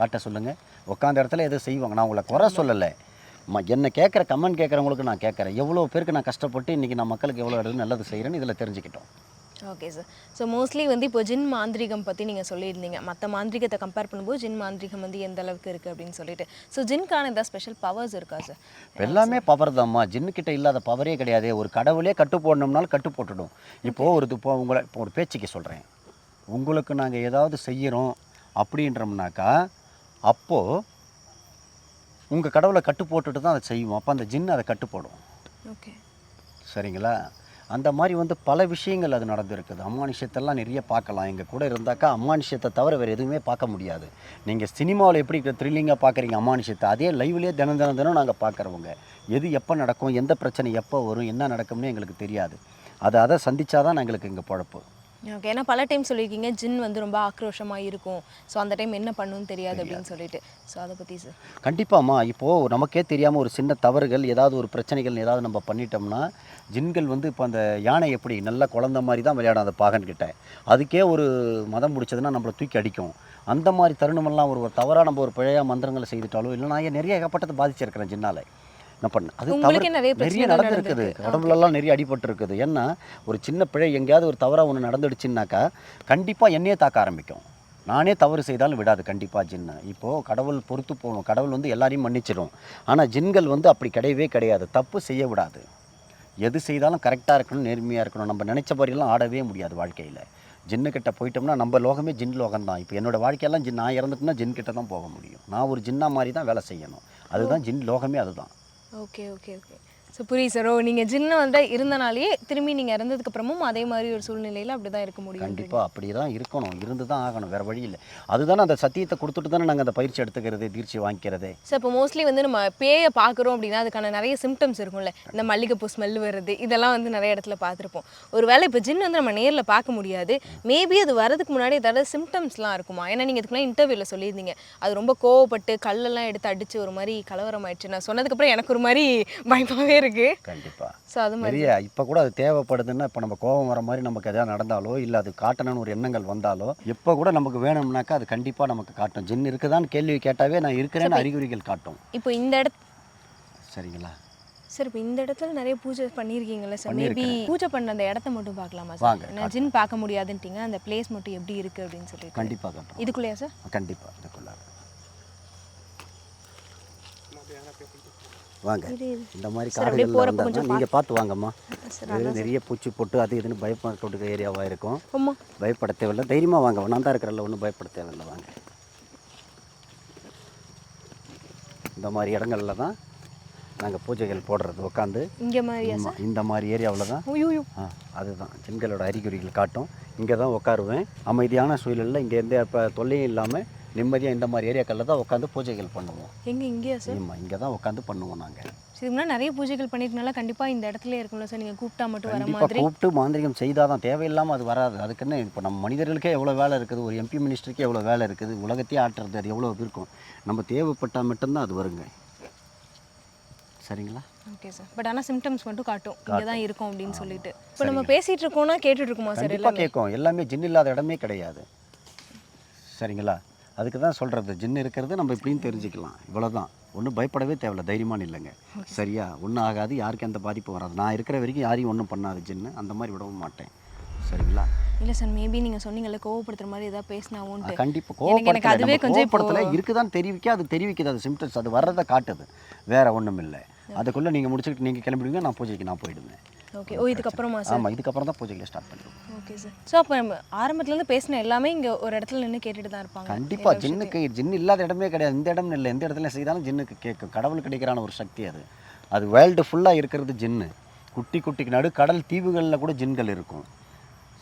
காட்ட சொல்லுங்கள். உட்காந்த இடத்துல எதுவும் செய்வாங்க. நான் உங்களை குறை சொல்லலை, என்ன கேட்குற கமெண்ட் கேட்குறவங்களுக்கு நான் கேட்குறேன், எவ்வளோ பேருக்கு நான் கஷ்டப்பட்டு இன்றைக்கி நான் மக்களுக்கு எவ்வளோ நல்லது செய்கிறேன்னு இதில் தெரிஞ்சுக்கிட்டோம். Okay sir. ஸோ மோஸ்ட்லி இப்போ ஜின் மாந்திரிகம் பற்றி நீங்கள் சொல்லியிருந்தீங்க, மற்ற மாந்திரிகத்தை கம்பேர் பண்ணும்போது ஜின் மாந்திரிகம் எந்த அளவுக்கு இருக்குது அப்படின்னு சொல்லிட்டு. ஸோ ஜின்கான ஏதாவது ஸ்பெஷல் பவர்ஸ் இருக்கா சார்? எல்லாமே பவர் தான்மா. ஜின்னுக்கிட்ட இல்லாத பவரே கிடையாது. ஒரு கடவுளே கட்டு போடணும்னாலும் கட்டு போட்டுடும். இப்போது உங்களை ஒரு பேச்சுக்கு சொல்கிறேன், உங்களுக்கு நாங்கள் ஏதாவது செய்கிறோம் அப்படின்றோம்னாக்கா அப்போது உங்கள் கடவுளை கட்டு போட்டுட்டு தான் அதை செய்வோம். அப்போ அந்த ஜின்னு அதை கட்டு போடும். ஓகே, சரிங்களா? அந்த மாதிரி பல விஷயங்கள் அது நடந்துருக்குது. அமானுஷத்தெல்லாம் நிறைய பார்க்கலாம். எங்கள் கூட இருந்தாக்கா அமானுஷத்தை தவிர வேறு எதுவுமே பார்க்க முடியாது. நீங்கள் சினிமாவில் எப்படி த்ரில்லிங்காக பார்க்குறீங்க அமானுஷத்தை, அதே லைவ்லேயே தினம் நாங்கள் பார்க்குறவங்க. எது எப்போ நடக்கும், எந்த பிரச்சனை எப்போ வரும், என்ன நடக்கும்னு எங்களுக்கு தெரியாது. அதை சந்தித்தாதான் எங்களுக்கு இங்கே பொழப்பு. ஓகே. ஏன்னா பல டைம் சொல்லியிருக்கீங்க ஜின் வந்து ரொம்ப ஆக்ரோஷமாக இருக்கும், ஸோ அந்த டைம் என்ன பண்ணணும்னு தெரியாது அப்படின்னு சொல்லிட்டு. ஸோ அதை பற்றி சார். கண்டிப்பாம்மா. இப்போது நமக்கே தெரியாமல் ஒரு சின்ன தவறுகள் ஏதாவது ஒரு பிரச்சனைகள் ஏதாவது நம்ம பண்ணிட்டோம்னா ஜின்கள் வந்து இப்போ அந்த யானை எப்படி நல்லா குழந்த மாதிரி தான் விளையாடும் அந்த பாகன்கிட்ட. அதுக்கே ஒரு மதம் பிடிச்சதுன்னா நம்மளை தூக்கி அடிக்கும். அந்த மாதிரி தருணமெல்லாம் ஒரு தவறாக நம்ம ஒரு பிழையா மந்திரங்களை செய்துட்டாலோ இல்லை நான் நிறைய ஏகப்பட்டது பாதிச்சிருக்கிறேன் ஜின்னால். நான் பண்ணேன் அது தவறு உங்களுக்கே நிறைய நிறைய பிரச்சனைகள் நடந்திருக்குது. நடந்திருக்கு. உடம்புலலாம் நிறைய அடிபட்டு இருக்குது. ஏன்னா ஒரு சின்ன பிழை எங்கேயாவது ஒரு தவறாக ஒன்று நடந்துடுச்சுன்னாக்கா கண்டிப்பாக என்னையே தாக்க ஆரம்பிக்கும். நானே தவறு செய்தாலும் விடாது கண்டிப்பாக ஜின்னு. இப்போது கடவுள் பொறுத்து போகணும். கடவுள் வந்து எல்லாரையும் மன்னிச்சிடும். ஆனால் ஜின்கள் வந்து அப்படி கிடையவே கிடையாது. தப்பு செய்ய விடாது. எது செய்தாலும் கரெக்டாக இருக்கணும், நேர்மையாக இருக்கணும். நம்ம நினச்ச மாதிரிலாம் ஆடவே முடியாது வாழ்க்கையில். ஜின்னுக்கிட்ட போயிட்டோம்னா நம்ம லோகமே ஜின் லோகம் தான். இப்போ என்னோடய வாழ்க்கையெல்லாம் நான் இறந்துட்டுனா ஜின் கிட்ட தான் போக முடியும். நான் ஒரு ஜின்னா மாதிரி தான் வேலை செய்யணும். அதுதான் ஜின் லோகமே அதுதான். Okay okay okay. ஸோ புரியுது சார். ஓ, நீங்கள் ஜின்னு வந்து இருந்தனாலேயே திரும்பி நீங்கள் இறந்ததுக்கு அப்புறமும் அதே மாதிரி ஒரு சூழ்நிலையில் அப்படி தான் இருக்க முடியும். கண்டிப்பாக அப்படி தான் இருக்கணும். இருந்து தான் ஆகணும். வேறு வழி இல்லை. அதுதானே அந்த சத்தியத்தை கொடுத்துட்டு தானே நாங்கள் அந்த பயிற்சி எடுத்துக்கிறது, தீட்சி வாங்கிக்கிறதே. சார் இப்போ மோஸ்ட்லி வந்து நம்ம பேயை பார்க்குறோம் அப்படின்னா அதுக்கான நிறைய சிம்டம்ஸ் இருக்கும்ல. இந்த மல்லிகைப்பூ ஸ்மெல் வருது, இதெல்லாம் வந்து நிறைய இடத்துல பார்த்துருப்போம். ஒரு வேளை இப்போ ஜின் வந்து நம்ம நேரில் பார்க்க முடியாது, மேபி அது வரதுக்கு முன்னாடி ஏதாவது சிம்டம்ஸ்லாம் இருக்குமா? ஏன்னா நீங்கள் இதுக்குலாம் இன்டர்வியூவில் சொல்லியிருந்தீங்க அது ரொம்ப கோவப்பட்டு கல்லெல்லாம் எடுத்து அடித்து ஒரு மாதிரி கலவரம் ஆயிடுச்சு. நான் சொன்னதுக்கப்புறம் எனக்கு ஒரு மாதிரி பயமாகவே இருக்குது. கண்டிப்பாக ஸோ அது மாதிரி நிறைய இப்போ கூட அது தேவைப்படுதுன்னா இப்போ நம்ம கோபம் வர மாதிரி நமக்கு எதாவது நடந்தாலோ இல்லை அது காட்டணும்னு ஒரு எண்ணங்கள் வந்தாலோ எப்போ கூட நமக்கு வேணும்னாக்கா அது கண்டிப்பாக நமக்கு காட்டும். ஜின் இருக்குதான்னு கேள்வி கேட்டாவே நான் இருக்கிறேன்னு அறிகுறிகள் காட்டும். இப்போ இந்த சரிங்களா சார்? இப்போ இந்த இடத்துல நிறைய பூஜை பண்ணியிருக்கீங்களா சார்? மேபி பூஜை பண்ண அந்த இடத்த மட்டும் பார்க்கலாமா சார்? வாங்க, நான் ஜின் பார்க்க முடியாதுன்ட்டீங்க, அந்த பிளேஸ் மட்டும் எப்படி இருக்குது அப்படின்னு சொல்லிட்டு. கண்டிப்பாக காட்டும். இதுக்குள்ளேயா சார்? கண்டிப்பாக இதுக்குள்ள வாங்க. இந்த மாதிரி காடுகளில் வந்தாங்க நீங்கள் பார்த்து வாங்கம்மா. இது நிறைய பூச்சி போட்டு அது இதுன்னு பயப்பட ஏரியாவாக இருக்கும். ஆமாம், பயப்பட தேவையில்லை. தைரியமாக வாங்க. நான் தான் இருக்கிறல்ல, ஒன்றும் பயப்பட தேவையில்லை. வாங்க. இந்த மாதிரி இடங்கள்ல தான் நாங்கள் பூஜைகள் போடுறது உட்காந்து. இங்கே மாதிரியா சார்? இந்த மாதிரி ஏரியாவில் தான். ஐயோ, அதுதான் ஜின்களோட அறிகுறிகள் காட்டும். இங்கே தான் உட்காருவேன். அமைதியான சூழலில் இங்கே எந்த இப்போ தொல்லையும் இல்லாமல் நிம்மதியாக இந்த மாதிரி ஏரியாக்களில் தான் உட்காந்து பூஜைகள் பண்ணுவோம். எங்கே இங்கேயா சார்? ஆமாம், இங்கே தான் உட்காந்து பண்ணுவோம் நாங்கள். இதுக்கு முன்னாடி நிறைய பூஜைகள் பண்ணிருக்கனால கண்டிப்பாக இந்த இடத்துல இருக்கும்ல சார்? நீங்கள் கூப்பிட்டா மட்டும் வர கண்டிப்பாக மாதிரி. கூப்பிட்டு மாந்திரிகம் செய்தால் தான், தேவையில்லாமல் அது வராது. அதுக்குன்னு இப்போ நம்ம மனிதர்களுக்கே எவ்வளோ வேலை இருக்குது, ஒரு எம்பி மினிஸ்டருக்கே எவ்வளோ வேலை இருக்குது, உலகத்தையே ஆட்டுறது அது எவ்வளோ இருக்கும். நம்ம தேவைப்பட்டால் மட்டும்தான் அது வருங்க. சரிங்களா? Okay sir. பட் ஆனால் சிம்டம்ஸ் மட்டும் காட்டும் இங்கே தான் இருக்கும் அப்படின்னு சொல்லிட்டு. இப்போ நம்ம பேசிகிட்டு இருக்கோம்னா கேட்டுட்டு இருக்கோமா சார்? கண்டிப்பாக கேட்கும். எல்லாமே ஜின் இல்லாத இடமே கிடையாது. சரிங்களா? அதுக்கு தான் சொல்கிறது, ஜின் இருக்கிறது நம்ம இப்படின்னு தெரிஞ்சுக்கலாம். இவ்வளோதான். ஒன்றும் பயப்படவே தேவையில்ல. தைரியமான இல்லைங்க. சரியா? ஒன்றும் ஆகாது. யாருக்கும் எந்த பாதிப்பும் வராது. நான் இருக்கிற வரைக்கும் யாரையும் ஒன்றும் பண்ணாது ஜின்னு. அந்த மாதிரி விடவும் மாட்டேன். சரிங்களா? இல்லை சார், மேபி நீங்கள் சொன்னீங்கல்ல கோவப்படுத்துற மாதிரி ஏதாவது பேசினாவோன்ட்டு. கண்டிப்பாக எனக்கு அதுவே கொஞ்சம் கோவப்படத்தில் இருக்குதான்னு தெரிவிக்குது. அது சிம்டம்ஸ் அது வர்றதை காட்டுது. வேறு ஒன்றும் இல்லை. அதுக்குள்ளே நீங்கள் முடிச்சுக்கிட்டு நீங்கள் கிளம்பிடுவீங்க, நான் பூஜைக்கு நான் போயிடுவேன். ஓகே. ஓ, இதுக்கப்புறமா சார்? ஆமாம், இதுக்கப்புறம் தான் பூஜைகளை ஸ்டார்ட் பண்ணுவோம். Okay sir. ஸோ அப்போ நம்ம ஆரம்பத்துலேருந்து பேசின எல்லாமே இங்கே ஒரு இடத்துல நின்று கேட்டுட்டு தான் இருப்பாங்க. கண்டிப்பாக ஜின்னுக்கு ஜின் இல்லாத இடமே கிடையாது. இந்த இடம் இல்லை, எந்த இடத்துல செய்தாலும் ஜின்னுக்கு கேட்கும். கடவுள் கிடைக்கிறான ஒரு சக்தி அது. அது வேர்ல்டு ஃபுல்லாக இருக்கிறது ஜின்னு. குட்டி குட்டி நடு கடல் தீவுகளில் கூட ஜின்கள் இருக்கும்.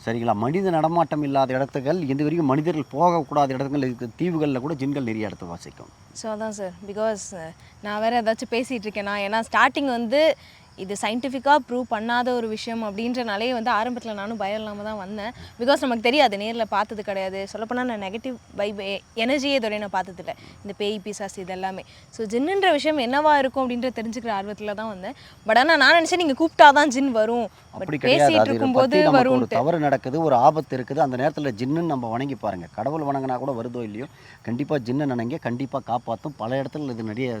சரிங்களா? மனித நடமாட்டம் இல்லாத இடத்துகள், இது வரைக்கும் மனிதர்கள் போகக்கூடாத இடங்கள் இருக்குது. தீவுகளில் கூட ஜின்கள் நிறைய இடத்த வாசிக்கும். ஸோ அதான் சார், பிகாஸ் நான் வேறு ஏதாச்சும் பேசிகிட்டு இருக்கேன். ஏன்னா ஸ்டார்டிங் வந்து இது சயின்டிஃபிக்காக ப்ரூவ் பண்ணாத ஒரு விஷயம் அப்படின்றனாலே வந்து ஆரம்பத்தில் நானும் பயம் இல்லாமல் தான் வந்தேன். பிகாஸ் நமக்கு தெரியாது, நேரில் பார்த்தது கிடையாது. சொல்லப்போனால் நான் நெகட்டிவ் வைப் எனர்ஜியே இதோடய நான் பார்த்ததில்லை, இந்த பேய் பிசாஸ் இது எல்லாமே. ஸோ ஜின்னுன்ற விஷயம் என்னவா இருக்கும் அப்படின்ற தெரிஞ்சுக்கிற ஆர்வத்தில் தான் வந்தேன். பட் ஆனால் நான் நினச்சேன் நீங்கள் கூப்பிட்டா தான் ஜின் வரும், அப்படி பேசிகிட்டு இருக்கும்போது வரும். ஒரு தவறு நடக்குது, ஒரு ஆபத்து இருக்குது, அந்த நேரத்தில் ஜின்னுன்னு நம்ம வணங்கி பாருங்கள். கடவுள் வணங்கினா கூட வருதோ இல்லையோ, கண்டிப்பாக ஜின்னு நினைங்க, கண்டிப்பாக காப்பாற்றும். பல இடத்துல இது நிறைய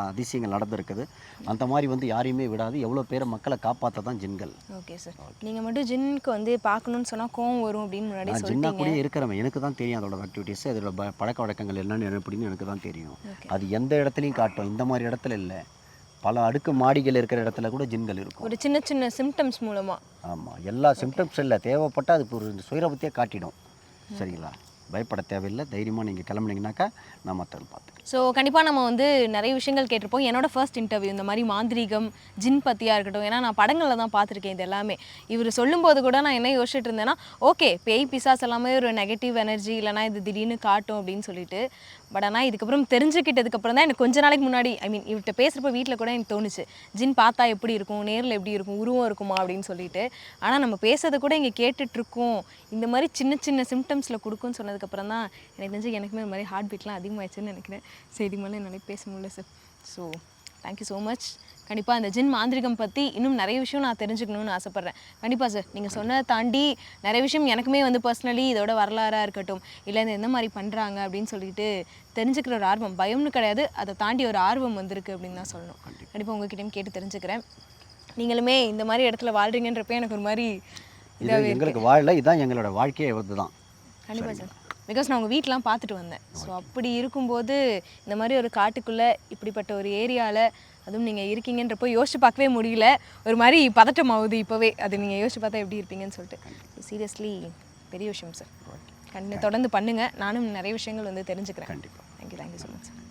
அதிசயங்கள் நடந்திருக்குது. அந்த மாதிரி வந்து யாரையுமே விடாது. எவ்வளோ பேரை மக்களை காப்பாற்ற தான் ஜின்கள். Okay sir. நீங்கள் மட்டும் ஜின்னுக்கு வந்து பார்க்கணுன்னு சொன்னால் கோவம் வரும் அப்படின்னு முன்னாடி நான் ஜின்னா கூட இருக்கிறவன். எனக்கு தான் தெரியும் அதோட ஆக்டிவிட்டீஸ், அதோட பழக்க வழக்கங்கள் என்னென்னு எப்படின்னு எனக்கு தான் தெரியும். அது எந்த இடத்துலையும் காட்டும். இந்த மாதிரி இடத்துல இல்லை, பல அடுக்கு மாடிகள் இருக்கிற இடத்துல கூட ஜின்கள் இருக்கும். ஒரு சின்ன சின்ன சிம்டம்ஸ் மூலமாக. ஆமாம், எல்லா சிம்டம்ஸ் இல்லை, தேவைப்பட்டால் அது ஒரு சுயரபத்தியாக காட்டிடும். சரிங்களா? பயப்பட தேவையில்லை. தைரியமாக நீங்கள் கிளம்புனீங்கனாக்கா நான் மற்றதை பார்த்துக்கிறேன். ஸோ கண்டிப்பாக நம்ம வந்து நிறைய விஷயங்கள் கேட்டிருப்போம். என்னோட ஃபர்ஸ்ட் இன்டர்வியூ இந்த மாதிரி மாந்திரீகம் ஜின் பற்றியாக இருக்கட்டும், ஏன்னா நான் படங்களில் தான் பார்த்துருக்கேன் இது எல்லாமே. இவர் சொல்லும்போது கூட நான் என்ன யோசிச்சுட்டு இருந்தேன்னா, ஓகே பேய் பிசாஸ் எல்லாமே ஒரு நெகட்டிவ் எனர்ஜி, இல்லைனா இது திடீர்னு காட்டும் அப்படின்னு சொல்லிட்டு. பட் ஆனால் இதுக்கப்புறம் தெரிஞ்சுக்கிட்டதுக்கப்புறம் தான் எனக்கு கொஞ்ச நாளைக்கு முன்னாடி இவர்கிட்ட பேசுகிறப்ப வீட்டில் கூட எனக்கு தோணுச்சு, ஜின் பார்த்தா எப்படி இருக்கும், நேரில் எப்படி இருக்கும், உருவம் இருக்குமா அப்படின்னு சொல்லிட்டு. ஆனால் நம்ம பேசுறதை கூட இங்கே கேட்டுட்ருக்கோம், இந்த மாதிரி சின்ன சின்ன சிம்டம்ஸில் கொடுக்கும்னு சொன்னதுக்கப்புறம் தான் எனக்கு தெரிஞ்சு எனக்குமே இந்த மாதிரி ஹார்ட் பீட்லாம் அதிகமாகிடுச்சுன்னு நினைக்கிறேன். ஸோ இது மேலே என்னால் பேச முடியல sir. So thank you so much. கண்டிப்பாக அந்த ஜின் மாந்திரிகம் பற்றி இன்னும் நிறைய விஷயம் நான் தெரிஞ்சுக்கணும்னு ஆசைப்பட்றேன். கண்டிப்பாக சார், நீங்கள் சொன்னதை தாண்டி நிறைய விஷயம் எனக்குமே வந்து பர்சனலி இதோட வரலாறாக இருக்கட்டும், இல்லை இந்த எந்த மாதிரி பண்ணுறாங்க அப்படின்னு சொல்லிட்டு தெரிஞ்சுக்கிற ஒரு ஆர்வம், பயம்னு கிடையாது, அதை தாண்டி ஒரு ஆர்வம் வந்திருக்கு அப்படின்னு தான் சொல்லணும். கண்டிப்பாக உங்ககிட்டயும் கேட்டு தெரிஞ்சுக்கிறேன். நீங்களுமே இந்த மாதிரி இடத்துல வாழ்கிறீங்கன்றப்ப எனக்கு ஒரு மாதிரி இது எங்களுக்கு வாழல, இதுதான் எங்களோட வாழ்க்கையே இதுதான். கண்டிப்பாக சார். பிகாஸ் நான் உங்கள் வீட்டெலாம் பார்த்துட்டு வந்தேன். ஸோ அப்படி இருக்கும்போது இந்த மாதிரி ஒரு காட்டுக்குள்ளே இப்படிப்பட்ட ஒரு ஏரியாவில் அதுவும் நீங்கள் இருக்கீங்கன்றப்போ யோசிச்சு பார்க்கவே முடியல. ஒரு மாதிரி பதட்டம் ஆகுது இப்போவே, அது நீங்கள் யோசிச்சு பார்த்தா எப்படி இருப்பீங்கன்னு சொல்லிட்டு. சீரியஸ்லி பெரிய விஷயம் சார். தொடர்ந்து பண்ணுங்கள், நானும் நிறைய விஷயங்கள் வந்து தெரிஞ்சுக்கிறேன். கண்டிப்பாக. Thank you so much sir.